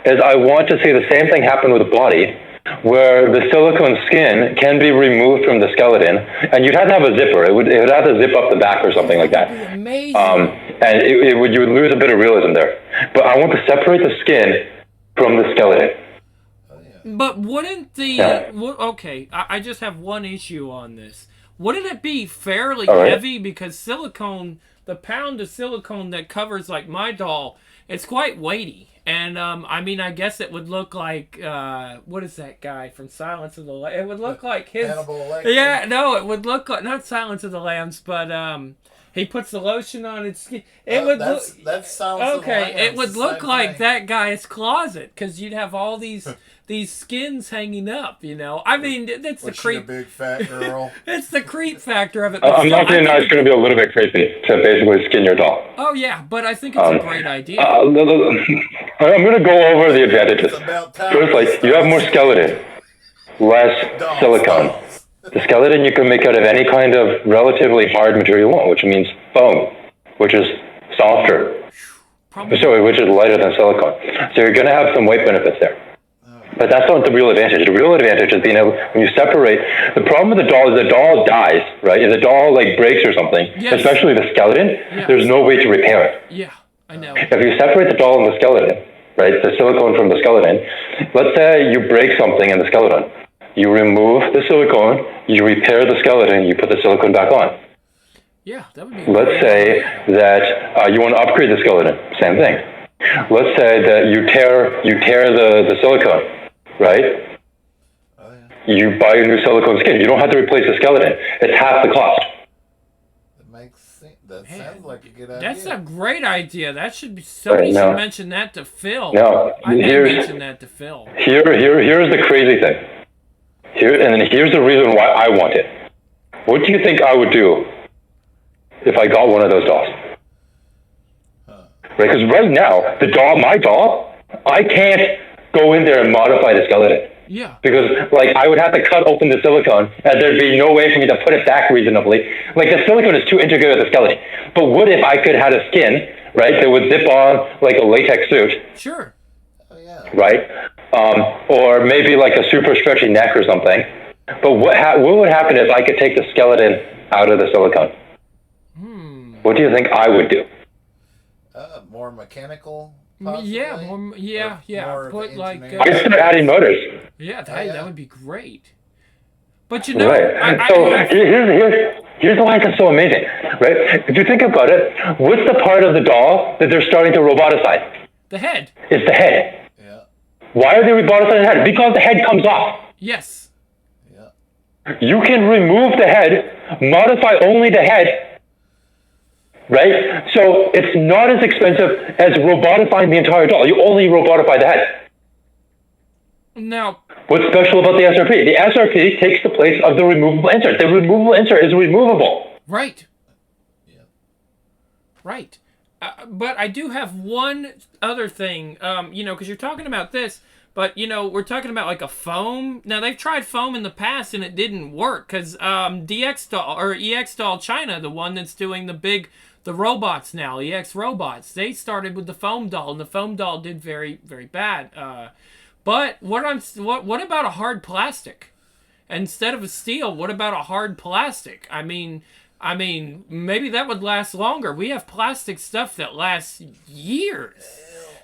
is I want to see the same thing happen with the body, where the silicone skin can be removed from the skeleton, and you'd have to have a zipper. It would have to zip up the back or something like that. That'd be amazing. And you would lose a bit of realism there. But I want to separate the skin from the skeleton. But wouldn't the okay? I just have one issue on this. Wouldn't it be fairly heavy because silicone, the pound of silicone that covers like my doll, it's quite weighty. And I mean, I guess it would look like what is that guy from Silence of the Lambs? It would look like his. Hannibal Lecter. Yeah, no, it would look like not Silence of the Lambs, but he puts the lotion on his skin. It would look. That's Silence of the Lambs. It would look like that guy's closet because you'd have all these skins hanging up. You know, I mean, that's the creep. A big fat girl. It's the creep factor of it. I'm not saying it's going to be a little bit creepy to basically skin your doll. Oh yeah, but I think it's a great idea. I'm going to go over the advantages. First, you have more skeleton, less silicone. The skeleton you can make out of any kind of relatively hard material you want, which means foam, which is softer. Which is lighter than silicone. So you're going to have some weight benefits there. But that's not the real advantage. The real advantage is being able, when you separate, the problem with the doll is the doll dies, right? If the doll like breaks or something, especially the skeleton, there's no way to repair it. Yeah, I know. If you separate the doll and the skeleton, right, the silicone from the skeleton, let's say you break something in the skeleton. You remove the silicone, you repair the skeleton, you put the silicone back on. Yeah, that would be. Let's say that you want to upgrade the skeleton. Same thing. Let's say that you tear the silicone. Right? Oh, yeah. You buy a new silicone skin. You don't have to replace the skeleton. It's half the cost. That sounds like a good idea. That's a great idea. That should be. Somebody should mention that to Phil. No, I may mention that to Phil. Here's the crazy thing. Here's the reason why I want it. What do you think I would do if I got one of those dolls? right? Because right now, my doll, I can't go in there and modify the skeleton. Yeah. Because, like, I would have to cut open the silicone, and there'd be no way for me to put it back reasonably. Like, the silicone is too integrated with the skeleton. But what if I could have a skin, right, that would zip on, like, a latex suit, Sure. Oh, yeah. right? Or maybe, like, a super stretchy neck or something. But what would happen if I could take the skeleton out of the silicone? What do you think I would do? More mechanical, possibly? Yeah, More of put like I'd start adding motors. yeah, yeah. that would be great. But you know, Right. Here's why it's so amazing, right? If you think about it, what's the part of the doll that they're starting to roboticize? the head. It's the head. Yeah. Why are they roboticizing the head? Because the head comes off. Yes. Yeah. You can remove the head, modify only the head, right? So it's not as expensive as robotifying the entire doll. You only robotify the head. Now, What's special about the SRP? The SRP takes the place of the removable insert. The removable insert is removable. right. Yeah. Right. But I do have one other thing, you know, because you're talking about this, but, you know, we're talking about like a foam. Now, they've tried foam in the past and it didn't work because DX Doll or EX Doll China, the one that's doing the robots now, EX robots, they started with the foam doll and the foam doll did very, very bad. But what about a hard plastic? Instead of a steel, what about a hard plastic? I mean, maybe that would last longer. We have plastic stuff that lasts years.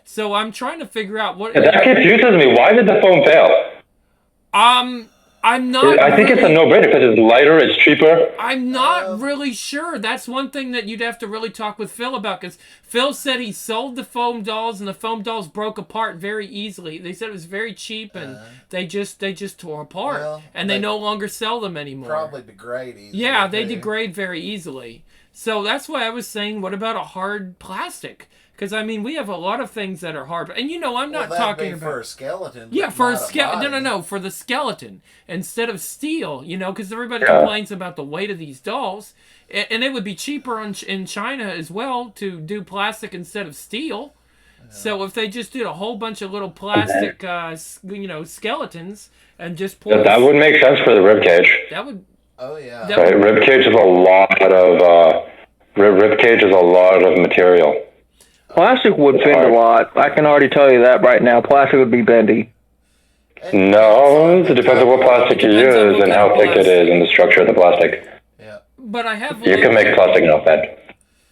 So I'm trying to figure out what. That confuses me. Why did the foam fail? I'm not. I think it's a no-brainer because it's lighter, it's cheaper. I'm not really sure. That's one thing that you'd have to really talk with Phil about, because Phil said he sold the foam dolls and the foam dolls broke apart very easily. They said it was very cheap and they just tore apart, Well, and they no longer sell them anymore. Probably degrade easily. Yeah, they too. degrade very easily. So that's why I was saying, what about a hard plastic? Because I mean, we have a lot of things that are hard, and you know, I'm not talking about for a skeleton. yeah, but for a not skeleton. No, body. for the skeleton instead of steel. You know, because everybody complains about the weight of these dolls, and it would be cheaper in China as well to do plastic instead of steel. Yeah. So if they just did a whole bunch of little plastic, you know, skeletons and just pull That would make sense for the rib cage. that would. Oh yeah. That Right, rib cage is a lot of rib cage is a lot of material. Plastic would bend a lot. I can already tell you that right now. Plastic would be bendy. No, it depends on what plastic you Depends on use what and kind how of thick it plastic. is and the structure of the plastic. Yeah. But I have. You can make plastic not bend.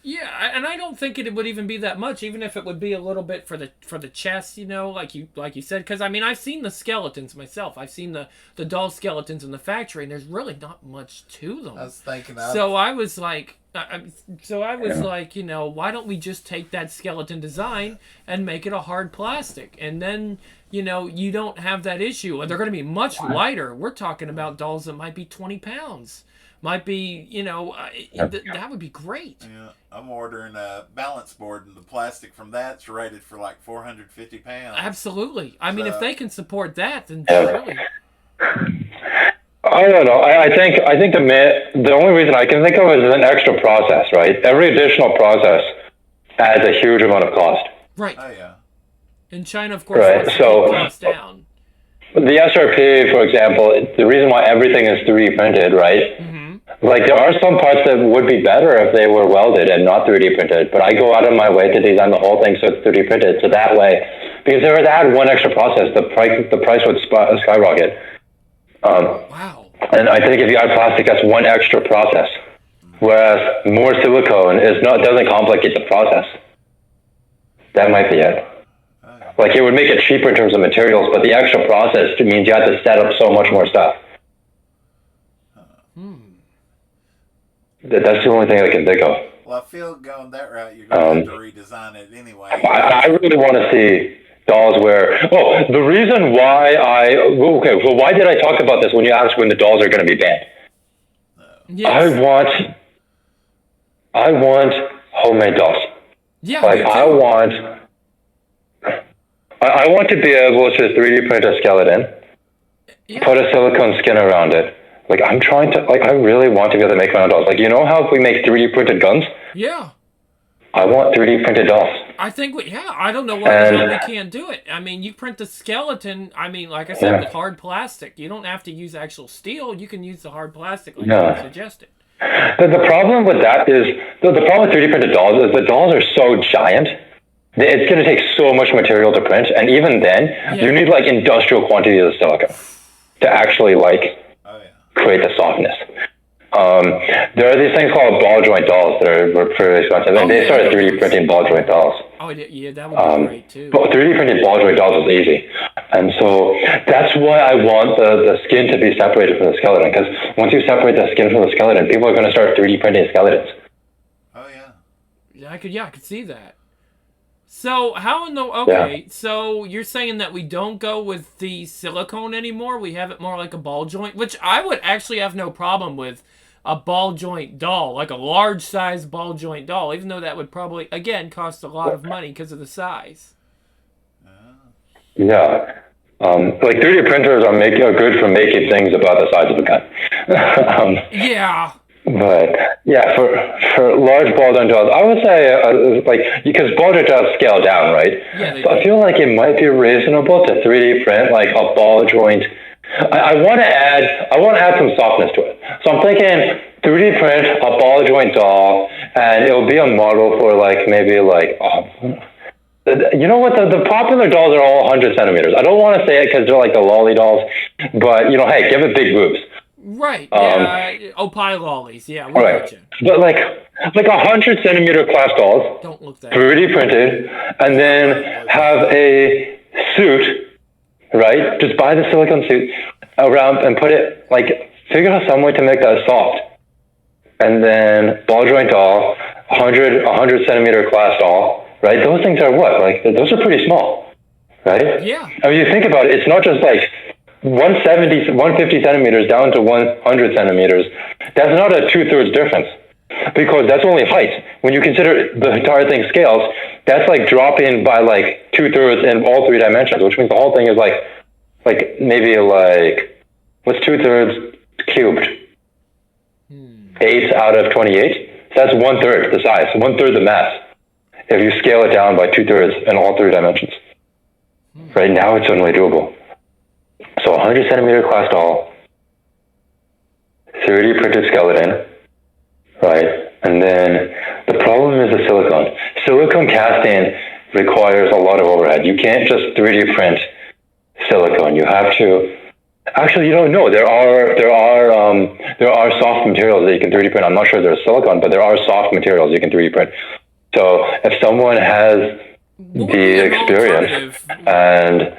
Yeah, and I don't think it would even be that much, even if it would be a little bit for the chest, you know, like you said. Because I mean, I've seen the skeletons myself. I've seen the doll skeletons in the factory, and there's really not much to them. I was thinking. So I was like, like, you know, why don't we just take that skeleton design and make it a hard plastic, and then, you know, you don't have that issue. And they're going to be much lighter. We're talking about dolls that might be 20 pounds. Might be, you know, that would be great. Yeah, I'm ordering a balance board, and the plastic from that's rated for like 450 pounds. Absolutely. I mean, if they can support that, then Yeah. really. I don't know. I think the only reason I can think of is an extra process, right? Every additional process adds a huge amount of cost. Right. Oh yeah. In China, of course, Right, wants to so- keep costs down. The SRP, for example, the reason why everything is 3D printed, right? Mm-hmm. Like, there are some parts that would be better if they were welded and not 3D printed, but I go out of my way to design the whole thing so it's 3D printed. So that way, because if it had one extra process, the price would skyrocket. Wow. And I think if you add plastic, that's one extra process. Whereas more silicone doesn't complicate the process. That might be it. Like, it would make it cheaper in terms of materials, but the extra process means you have to set up so much more stuff. That's the only thing I can think of. Well, I feel going that route, you're going to have to redesign it anyway. I really want to see dolls where... Oh, the reason why Okay, well, why did I talk about this when you asked when the dolls are going to be banned? Yes. I want homemade dolls. Yeah. Like, me too. I want to be able to 3D print a skeleton, Yeah. put a silicone skin around it. Like, I really want to be able to make my own dolls. Like, you know how if we make 3D printed guns? Yeah. I want 3D printed dolls. I think I don't know why the hell we can't do it. I mean, you print the skeleton. I mean, like I said, with hard plastic. You don't have to use actual steel. You can use the hard plastic like you suggested. The problem with that is, the problem with 3D printed dolls is the dolls are so giant. It's going to take so much material to print, and even then, you need like industrial quantities of silicone to actually like create the softness. There are these things called ball joint dolls that are pretty expensive, and they started 3D printing ball joint dolls. Oh yeah, that would be great too. But 3D printing ball joint dolls is easy, and so that's why I want the skin to be separated from the skeleton. Because once you separate the skin from the skeleton, people are going to start 3D printing skeletons. Oh yeah. Yeah, I could see that. So so you're saying that we don't go with the silicone anymore? We have it more like a ball joint, which I would actually have no problem with a ball joint doll, like a large size ball joint doll, even though that would probably, again, cost a lot of money because of the size. Yeah. Like 3D printers are good for making things about the size of a gun. Yeah. But yeah, for large ball joint dolls, I would say because ball joint dolls scale down, right? Yeah. So I feel like it might be reasonable to 3D print like a ball joint. I want to add some softness to it. So I'm thinking 3D print a ball joint doll, and it'll be a model for like maybe like. You know what? The popular dolls are all 100 centimeters. I don't want to say it because they're like the lolly dolls, but hey, give it big boobs. Right. Yeah. Opie lollies. Yeah. Right. But like 100 centimeter class dolls. Don't look that. 3D printed, and then have a suit. Right. Just buy the silicone suit around and put it figure out some way to make that soft, and then ball joint doll, 100 centimeter class doll. Right. Those things are what? Those are pretty small. Right. Yeah. I mean, you think about it. It's not just 150 centimeters down to 100 centimeters. That's not a 2/3 difference, because that's only height. When you consider the entire thing scales, that's like dropping by 2/3 in all 3 dimensions, which means the whole thing is maybe what's 2/3 cubed? 8 out of 28. That's 1/3 the size, 1/3 the mass. If you scale it down by 2/3 in all 3 dimensions, right now it's suddenly doable. So 100 centimeter class doll, 3D printed skeleton, right? And then the problem is the silicone. Silicone casting requires a lot of overhead. You can't just 3D print silicone. You have to. Actually, no. There are soft materials that you can 3D print. I'm not sure there's silicone, but there are soft materials you can 3D print. So if someone has the experience and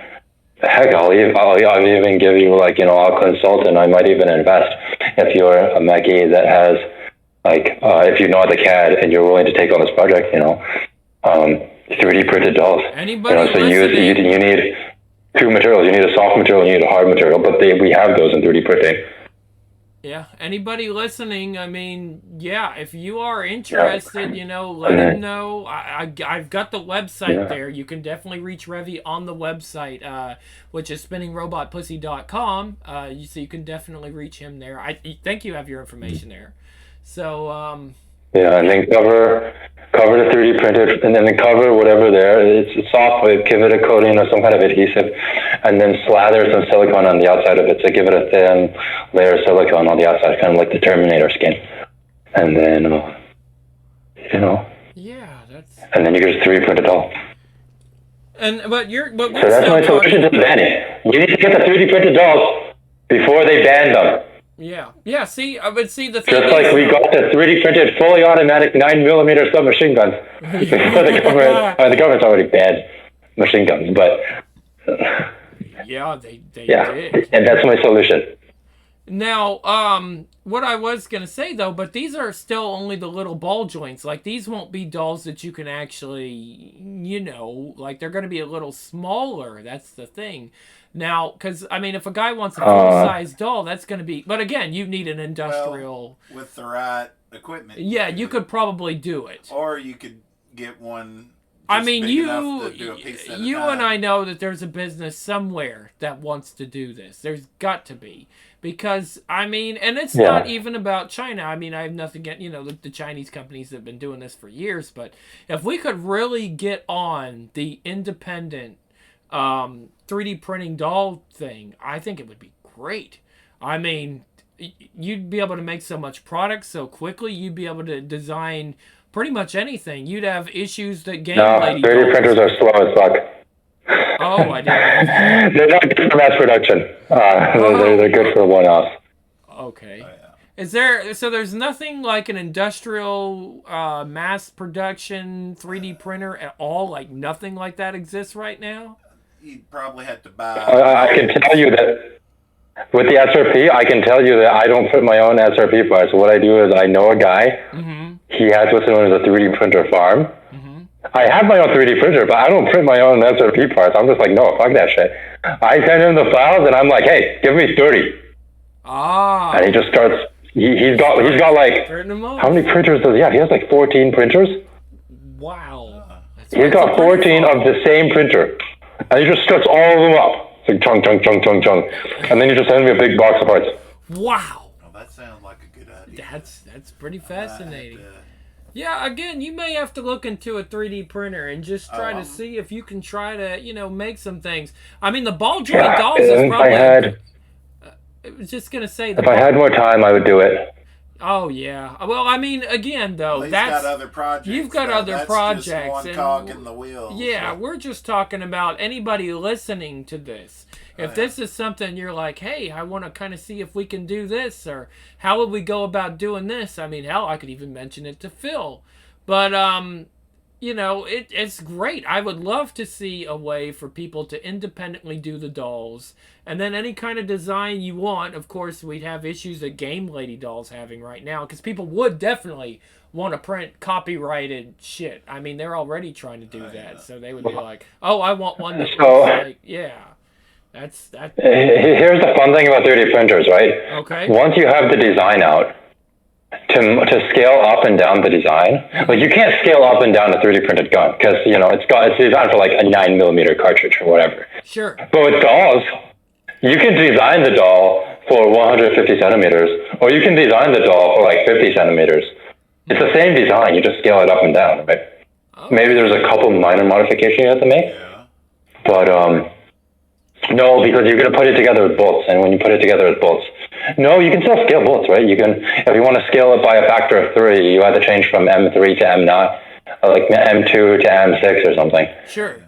heck, I'll even give you I'll consult, and I might even invest if you're a Mackie that has if you know the CAD and you're willing to take on this project, 3D printed dolls. Anybody so you need 2 materials. You need a soft material, you need a hard material, but we have those in 3D printing. Yeah, anybody listening, I mean, yeah, if you are interested, let them know. I've got the website there. You can definitely reach Revy on the website, which is spinningrobotpussy.com. So you can definitely reach him there. I think you have your information there. So, yeah, and then cover the 3D printed, and then cover whatever there. It's soft, give it a coating or some kind of adhesive, and then slather some silicone on the outside of it to give it a thin layer of silicone on the outside, kind of like the Terminator skin. And then, yeah, that's. And then you can just 3D print it all. But so that's my solution to the banning. You need to get the 3D printed dolls before they ban them. Yeah. See, I would see the thing. Just like we got the 3D printed, fully automatic 9mm submachine guns. Before the government's already banned machine guns, but yeah, they did. And that's my solution. Now, what I was gonna say though, but these are still only the little ball joints. These won't be dolls that you can actually, they're gonna be a little smaller. That's the thing. Now, because, I mean, if a guy wants a full-size doll, that's going to be... But again, you need an industrial... Well, with the right equipment. Yeah, you could probably do it. Or you could get one I mean, big enough to do a piece at a time. and I know that there's a business somewhere that wants to do this. There's got to be. Because, I mean, and it's not even about China. I mean, I have nothing against, the Chinese companies that have been doing this for years. But if we could really get on the independent 3D printing doll thing, I think it would be great. I mean, you'd be able to make so much product so quickly. You'd be able to design pretty much anything. You'd have issues that game lady 3D printers are slow as fuck. Oh, I didn't know. They're not good for mass production. They're good for one-offs. Okay. There's nothing like an industrial mass production 3D printer at all? Like nothing like that exists right now? You'd probably have to buy... I can tell you that with the SRP, I can tell you that I don't print my own SRP parts. What I do is I know a guy. Mm-hmm. He has what's known as a 3D printer farm. Mm-hmm. I have my own 3D printer, but I don't print my own SRP parts. I'm just like, no, fuck that shit. I send him the files, and I'm like, hey, give me 30. Ah. And he just starts. He's got like, how many printers does he have? He has like 14 printers. Wow. He's got 14 of the same printer, and he just starts all of them up. It's like chung chung chung chung chung, and then you just send me a big box of parts. Wow. Well, that sounds like a good idea. That's pretty fascinating. Yeah, again, you may have to look into a 3D printer and just try to see if you can try to, make some things. I mean, the ball joint dolls is probably... I was just going to say... If I had more time, I would do it. Oh, yeah. Well, I mean, again, though, he's got other projects. You've got other projects. Just one cog in the wheel. Yeah, we're just talking about anybody listening to this. If this is something you're like, hey, I want to kind of see if we can do this, or how would we go about doing this? I mean, hell, I could even mention it to Phil. But, it's great. I would love to see a way for people to independently do the dolls. And then any kind of design you want. Of course, we'd have issues that Game Lady Doll's having right now, because people would definitely want to print copyrighted shit. I mean, they're already trying to do that. So they would be like, oh, I want one that looks like, yeah. That's that. Here's the fun thing about 3D printers, right? Okay. Once you have the design out, to scale up and down the design, like you can't scale up and down a 3D printed gun because it's designed for like a 9mm cartridge or whatever. Sure. But with dolls, you can design the doll for 150 centimeters, or you can design the doll for like 50 centimeters. It's the same design. You just scale it up and down, right? Okay. Maybe there's a couple minor modifications you have to make, but no, because you're going to put it together with bolts, and when you put it together with bolts, no, you can still scale bolts, right? You can, if you want to scale it by a factor of 3, you have to change from M3 to M9, or like M2 to M6 or something. Sure.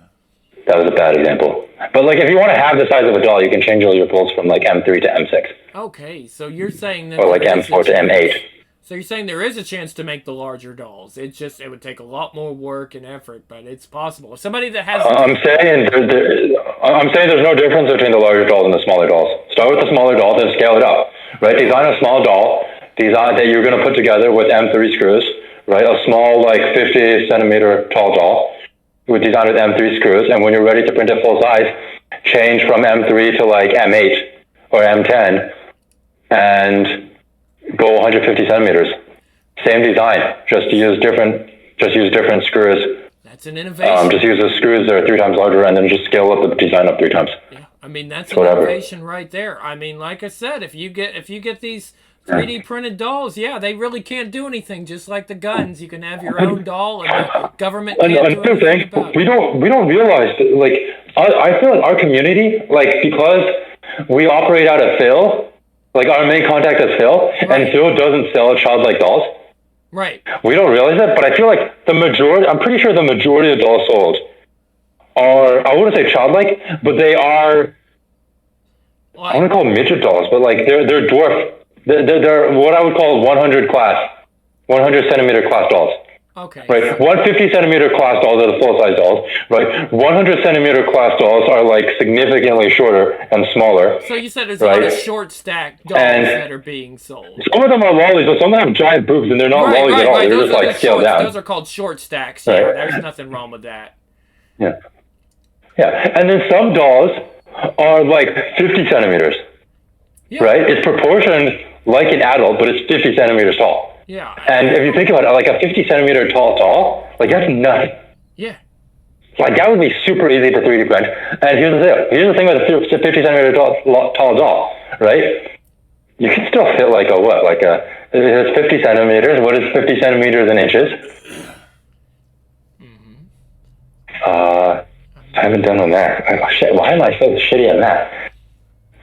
That was a bad example. But like, if you want to have the size of a doll, you can change all your bolts from like M3 to M6. Okay, so you're saying that... Or like M4 to M8. So you're saying there is a chance to make the larger dolls. It's just, it would take a lot more work and effort, but it's possible. If somebody that has... I'm saying there's no difference between the larger dolls and the smaller dolls. Start with the smaller doll, then scale it up, right? Design a small doll, that you're going to put together with M3 screws, right? A small, like 50 centimeter tall doll, with design with M3 screws, and when you're ready to print it full size, change from M3 to like M8 or M10, and go 150 centimeters. Same design, just use different screws. That's an innovation. Just use the screws that are 3 times larger, and then just scale up the design up 3 times. Yeah, I mean that's an innovation right there. I mean, like I said, if you get these 3D printed dolls, they really can't do anything. Just like the guns, you can have your own doll, and the government can't do anything about it. We don't realize that, like, I feel like our community, like, because we operate out of Phil. Like, our main contact is Phil, and Phil doesn't sell childlike dolls. Right. We don't realize it, but I feel like I'm pretty sure the majority of dolls sold are, I wouldn't say childlike, but they are, I want to call them midget dolls, but like, they're dwarf. They're what I would call 100 centimeter class dolls. Okay. Right. 150 centimeter class dolls are the full size dolls. Right. 100 centimeter class dolls are like significantly shorter and smaller. So you said there's a lot of short stack dolls that are being sold. Some of them are lollies, but some of them have giant boobs, and they're not lollies at all. They're just like scaled down. Those are called short stacks. Yeah, there's nothing wrong with that. Yeah. Yeah. And then some dolls are like 50 centimeters. Yeah. Right. It's proportioned like an adult, but it's 50 centimeters tall. Yeah. And if you think about it, like a 50 centimeter tall doll, like that's nothing. Yeah. Like, that would be super easy to 3D print. And here's the thing with a 50 centimeter tall doll, right? You can still fit like it's 50 centimeters. What is 50 centimeters in inches? I haven't done on that. Oh, shit, why am I so shitty at math?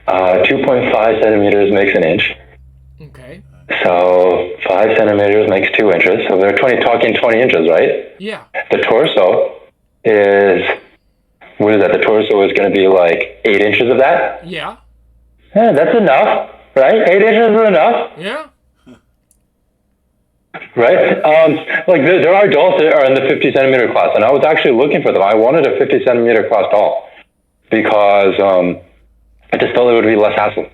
2.5 centimeters makes an inch. Okay. So 5 centimeters makes 2 inches. So they're talking 20 inches, right? Yeah. The torso is, what is that? The torso is going to be like 8 inches of that? Yeah. Yeah, that's enough, right? 8 inches is enough. Yeah. Right? Like, there are dolls that are in the 50 centimeter class, and I was actually looking for them. I wanted a 50 centimeter class doll because I just felt it would be less hassle.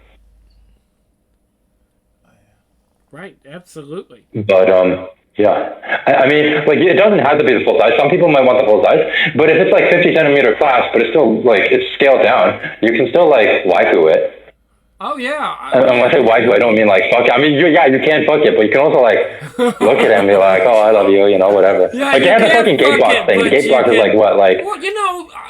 Right. Absolutely. But, yeah. I mean, like, it doesn't have to be the full size. Some people might want the full size, but if it's like 50 centimeter class, but it's still, like, it's scaled down, you can still, like, waifu it. Oh, yeah. And when I say waifu, I don't mean like fuck it. I mean, you can fuck it, but you can also like look at it and be like, oh, I love you, whatever. Yeah, like, they have the fucking gate box thing. The gate box is like what, like, well,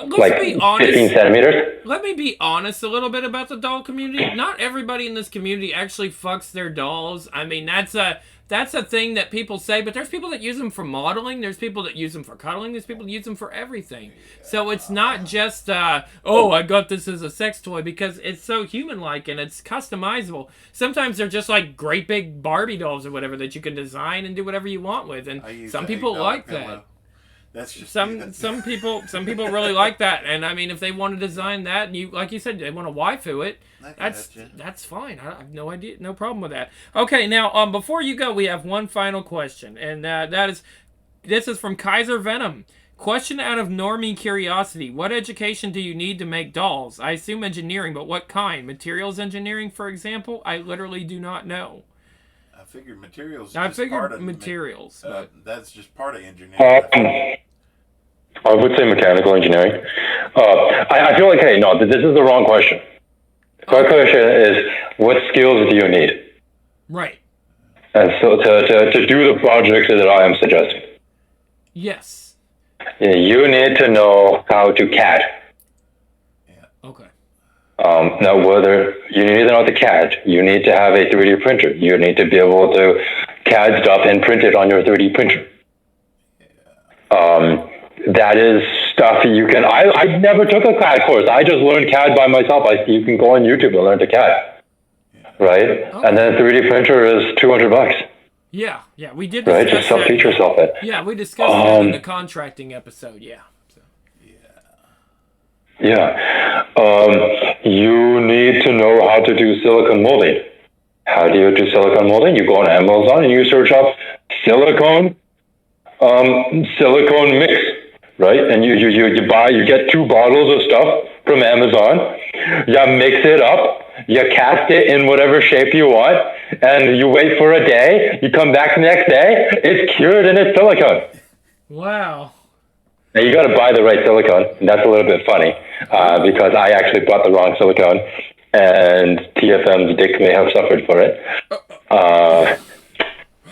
let's like be honest. 15 centimeters? Let me be honest a little bit about the doll community. Not everybody in this community actually fucks their dolls. I mean, that's a thing that people say, but there's people that use them for modeling. There's people that use them for cuddling. There's people that use them for everything. So it's not just, oh, I got this as a sex toy, because it's so human-like and it's customizable. Sometimes they're just like great big Barbie dolls or whatever that you can design and do whatever you want with. And some people like that. That's just some people really like that, and I mean, if they want to design that, and like you said, they want to waifu it, that's fine. I have no problem with that. Okay, now before you go, we have one final question, and this is from Kaiser Venom. Question out of normie curiosity: what education do you need to make dolls? I assume engineering, but what kind? Materials engineering, for example? I literally do not know. I figured materials. Materials. But that's just part of engineering. I would say mechanical engineering. I feel like, hey, no, this is the wrong question. The correct question is, what skills do you need? Right. And so to do the projects that I am suggesting. Yes. You need to know how to CAD. Yeah. Okay. Now, whether you need to know how to CAD, you need to have a 3D printer. You need to be able to CAD stuff and print it on your 3D printer. That is stuff you can. I never took a CAD course. I just learned CAD by myself. You can go on YouTube and learn to CAD, right? Okay. And then 3D printer is $200. Yeah, we did. Right, just self-teach yourself it. Yeah, we discussed that in the contracting episode. Yeah. So. Yeah. You need to know how to do silicone molding. How do you do silicone molding? You go on Amazon and you search up silicone mix, right? And you get 2 bottles of stuff from Amazon. You mix it up. You cast it in whatever shape you want, and you wait for a day. You come back the next day. It's cured and it's silicone. Wow. Now, you got to buy the right silicone. And that's a little bit funny because I actually bought the wrong silicone, and TFM's dick may have suffered for it. Wow.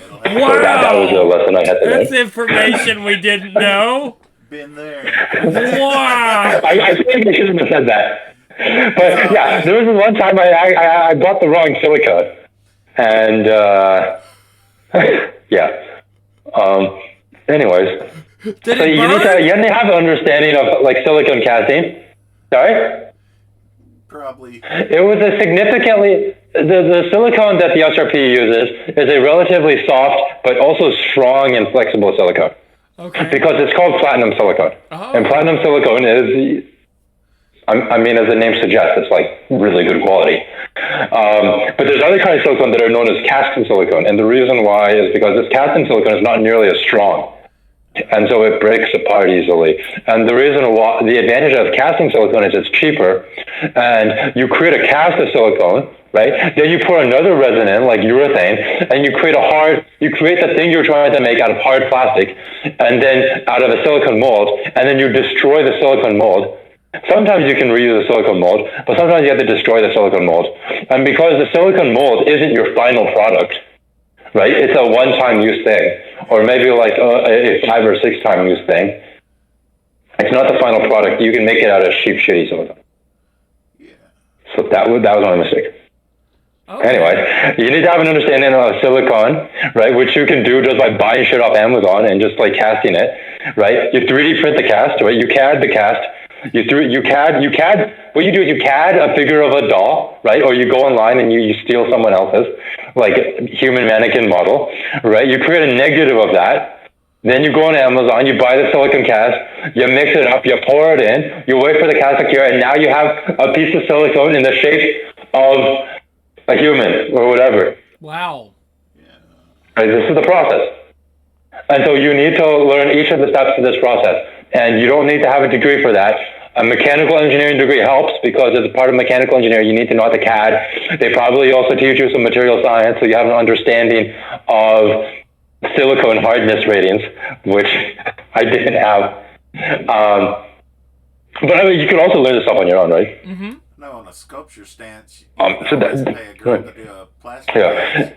So that was a lesson I had to learn. That's information we didn't know. Been there. Wow. I think I shouldn't have said that. But yeah, there was one time I bought the wrong silicone. And yeah. Anyways. So you need to have an understanding of like silicone casting. Sorry? Probably. It was a significantly the silicone that the SRP uses is a relatively soft but also strong and flexible silicone. Okay. Because it's called platinum silicone. Oh. And platinum silicone is, I mean, as the name suggests, it's like really good quality. But there's other kinds of silicone that are known as casting silicone. And the reason why is because this casting silicone is not nearly as strong. And so it breaks apart easily. And the reason why, the advantage of casting silicone is it's cheaper. And you create a cast of silicone, right? Then you pour another resin in, like urethane, and you create the thing you're trying to make out of hard plastic, and then out of a silicone mold, and then you destroy the silicone mold. Sometimes you can reuse the silicone mold, but sometimes you have to destroy the silicone mold. And because the silicone mold isn't your final product, right? It's a one-time use thing, or maybe like a 5 or 6 time use thing. It's not the final product. You can make it out of cheap, shitty silicone. Yeah. So that was my mistake. Okay. Anyway, you need to have an understanding of silicone, right? Which you can do just by buying shit off Amazon and just like casting it, right? You 3D print the cast, right? You CAD the cast. You CAD. What you do is you CAD a figure of a doll, right? Or you go online and you steal someone else's, like human mannequin model, right? You create a negative of that. Then you go on Amazon, you buy the silicone cast, you mix it up, you pour it in, you wait for the cast to cure, and now you have a piece of silicone in the shape of a human or whatever. Wow. Right, this is the process. And so you need to learn each of the steps of this process. And you don't need to have a degree for that. A mechanical engineering degree helps because as a part of mechanical engineering, you need to know how to CAD. They probably also teach you some material science, so you have an understanding of silicone hardness ratings, which I didn't have. But I mean, you can also learn this stuff on your own, right? Mm-hmm. No, on a sculpture stance, you So always that- pay a girl to do a plastic. Yeah.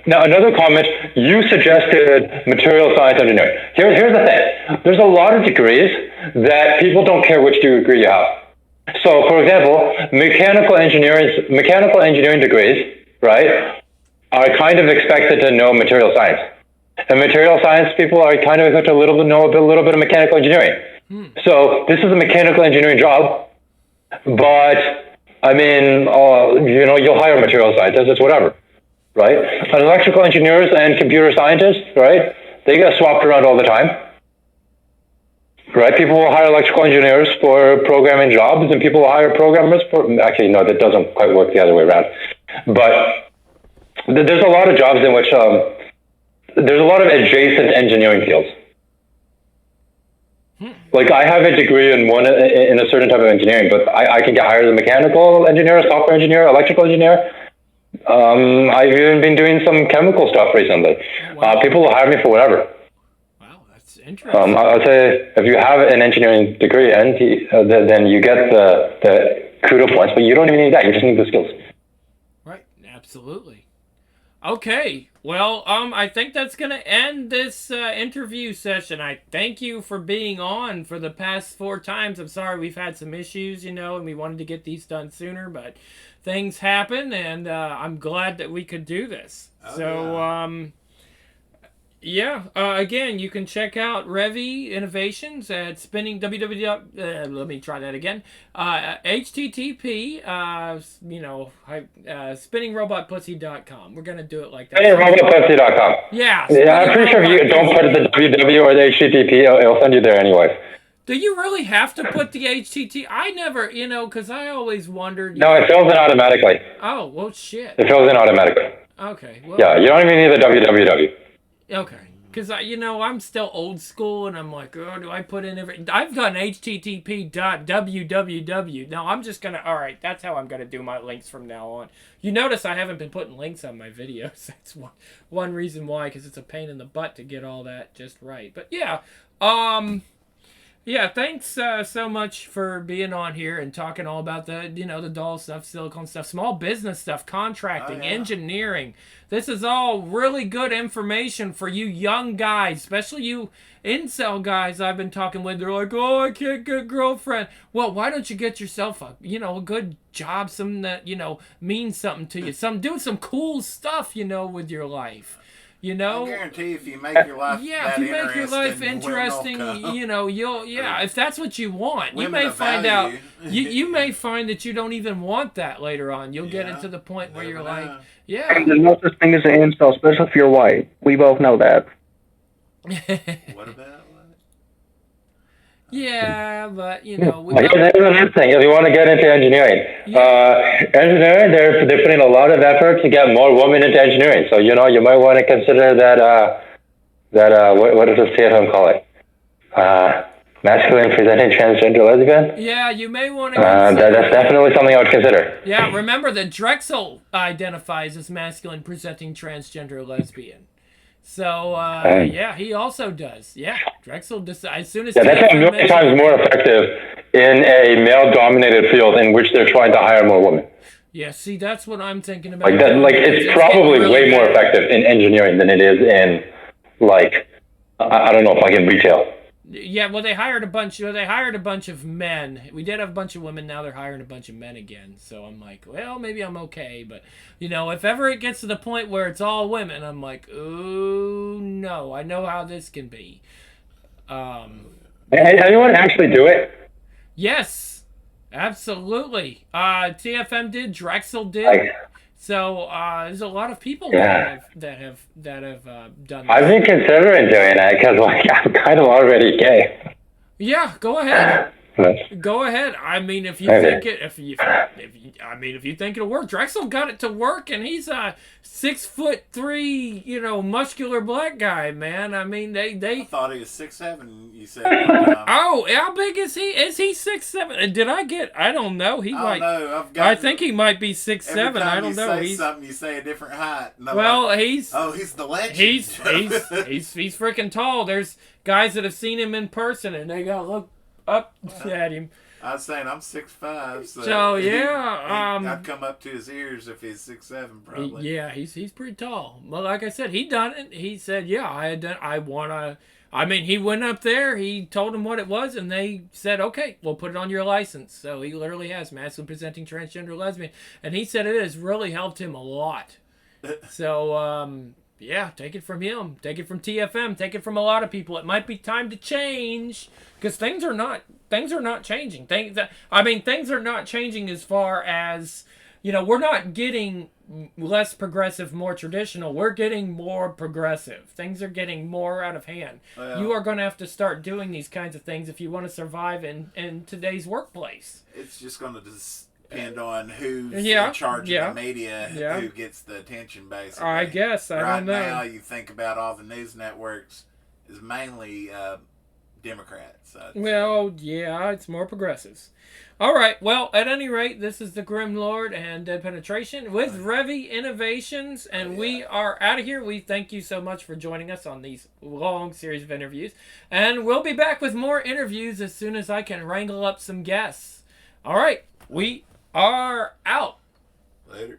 Now, another comment, you suggested material science engineering. Here's the thing. There's a lot of degrees that people don't care which degree you have. So, for example, mechanical engineering degrees, right, are kind of expected to know material science. And material science people are kind of expected to know a little bit of mechanical engineering. So, this is a mechanical engineering job, but, I mean, you'll hire material scientists, it's whatever. Right? And electrical engineers and computer scientists, right? They get swapped around all the time. Right? People will hire electrical engineers for programming jobs, and people will hire programmers for... Actually, no, that doesn't quite work the other way around. But there's a lot of jobs in which... there's a lot of adjacent engineering fields. Like, I have a degree in a certain type of engineering, but I can get hired as a mechanical engineer, a software engineer, electrical engineer. I've even been doing some chemical stuff recently. Wow. People will hire me for whatever. Wow, that's interesting. I'll say if you have an engineering degree, then you get the kudo points, but you don't even need that. You just need the skills. Right, absolutely. Okay, well, I think that's going to end this interview session. I thank you for being on for the past 4 times. I'm sorry we've had some issues, and we wanted to get these done sooner, but things happen, and I'm glad that we could do this. Again, you can check out Revy Innovations at let me try that again. HTTP, spinningrobotpussy.com. We're going to do it like that. SpinningRobotPussy.com. Yeah. I'm pretty sure if you don't put the www or the HTTP, it'll send you there anyway. Do you really have to put the HTTP? I never, because I always wondered. No, it fills in automatically. Oh, well, shit. It fills in automatically. Okay. Well, Yeah, you don't even need the www. Okay. Because, I'm still old school, and I'm like, oh, do I put in every... I've done http.www. Now, I'm just going to... All right, that's how I'm going to do my links from now on. You notice I haven't been putting links on my videos. That's one reason why, because it's a pain in the butt to get all that just right. But, yeah. Yeah, thanks so much for being on here and talking all about the doll stuff, silicone stuff, small business stuff, contracting, engineering. This is all really good information for you young guys, especially you incel guys I've been talking with. They're like, oh, I can't get a girlfriend. Well, why don't you get yourself a good job, something that, means something to you. Do some cool stuff, with your life. I guarantee if you make your life if you make your life interesting, if that's what you want, you may find out you may find that you don't even want that later on. You'll get it to the point where you're like, And there's no such thing as an incel, especially if you're white. We both know that. What about? Yeah, but Here's another thing. If you want to get into engineering, engineering, they're putting a lot of effort to get more women into engineering. So you might want to consider that what does the stay-at-home call it? Masculine presenting transgender lesbian. Yeah, you may want to. That's definitely something I would consider. Yeah, remember that Drexel identifies as masculine presenting transgender lesbian. So, he also does. Yeah, Drexel, as soon as... Yeah, that's a million times more effective in a male-dominated field in which they're trying to hire more women. Yeah, see, that's what I'm thinking about. It's probably way more effective in engineering than it is in, I don't know, in retail. Yeah, well, they hired a bunch. They hired a bunch of men. We did have a bunch of women. Now they're hiring a bunch of men again. So I'm like, well, maybe I'm okay. But if ever it gets to the point where it's all women, I'm like, oh no, I know how this can be. Anyone actually do it? Yes, absolutely. TFM did. Drexel did. Like, So there's a lot of people Yeah. that have done I've that. been considering doing that because, like, I'm kind of already gay. Yeah, go ahead. But, Go ahead. I mean, if you Okay. think it, if you, if you think it'll work, Drexel got it to work, and he's a 6'3", muscular black guy, man. I mean, I they. thought he was 6'7". You said one time. Oh, how big is he? Is he 6'7"? Did I get? I don't know. He I might. don't know. I've got. I think he might be 6'7". Every time I don't you know. say He's something, you say a different height. And I'm well, like, he's. oh, he's the legend. He's freaking tall. There's guys that have seen him in person, and they gotta look up at him. I was saying I'm 6'5", So, yeah, I'd come up to his ears if he's 6'7", probably. Yeah, he's pretty tall. Well, like I said, he done it. He said, "Yeah, I had done. I wanna." I mean, he went up there. He told them what it was, and they said, "Okay, we'll put it on your license." So he literally has masculine presenting transgender lesbian, and he said it has really helped him a lot. So yeah, take it from him. Take it from TFM. Take it from a lot of people. It might be time to change because things are not changing. Things are not changing as far as we're not getting less progressive, more traditional. We're getting more progressive. Things are getting more out of hand. Well, You are going to have to start doing these kinds of things if you want to survive in today's workplace. It's just going to depend on who's Yeah, in charge yeah, of the media, yeah. who gets the attention, basically. I guess. I right don't know. now, you think about all the news networks is mainly Democrats. Well, yeah, it's more progressives. All right. Well, at any rate, this is the Grim Lord and Dead Penetration with Revy Innovations, and we are out of here. We thank you so much for joining us on these long series of interviews, and we'll be back with more interviews as soon as I can wrangle up some guests. All right. We are out. Later.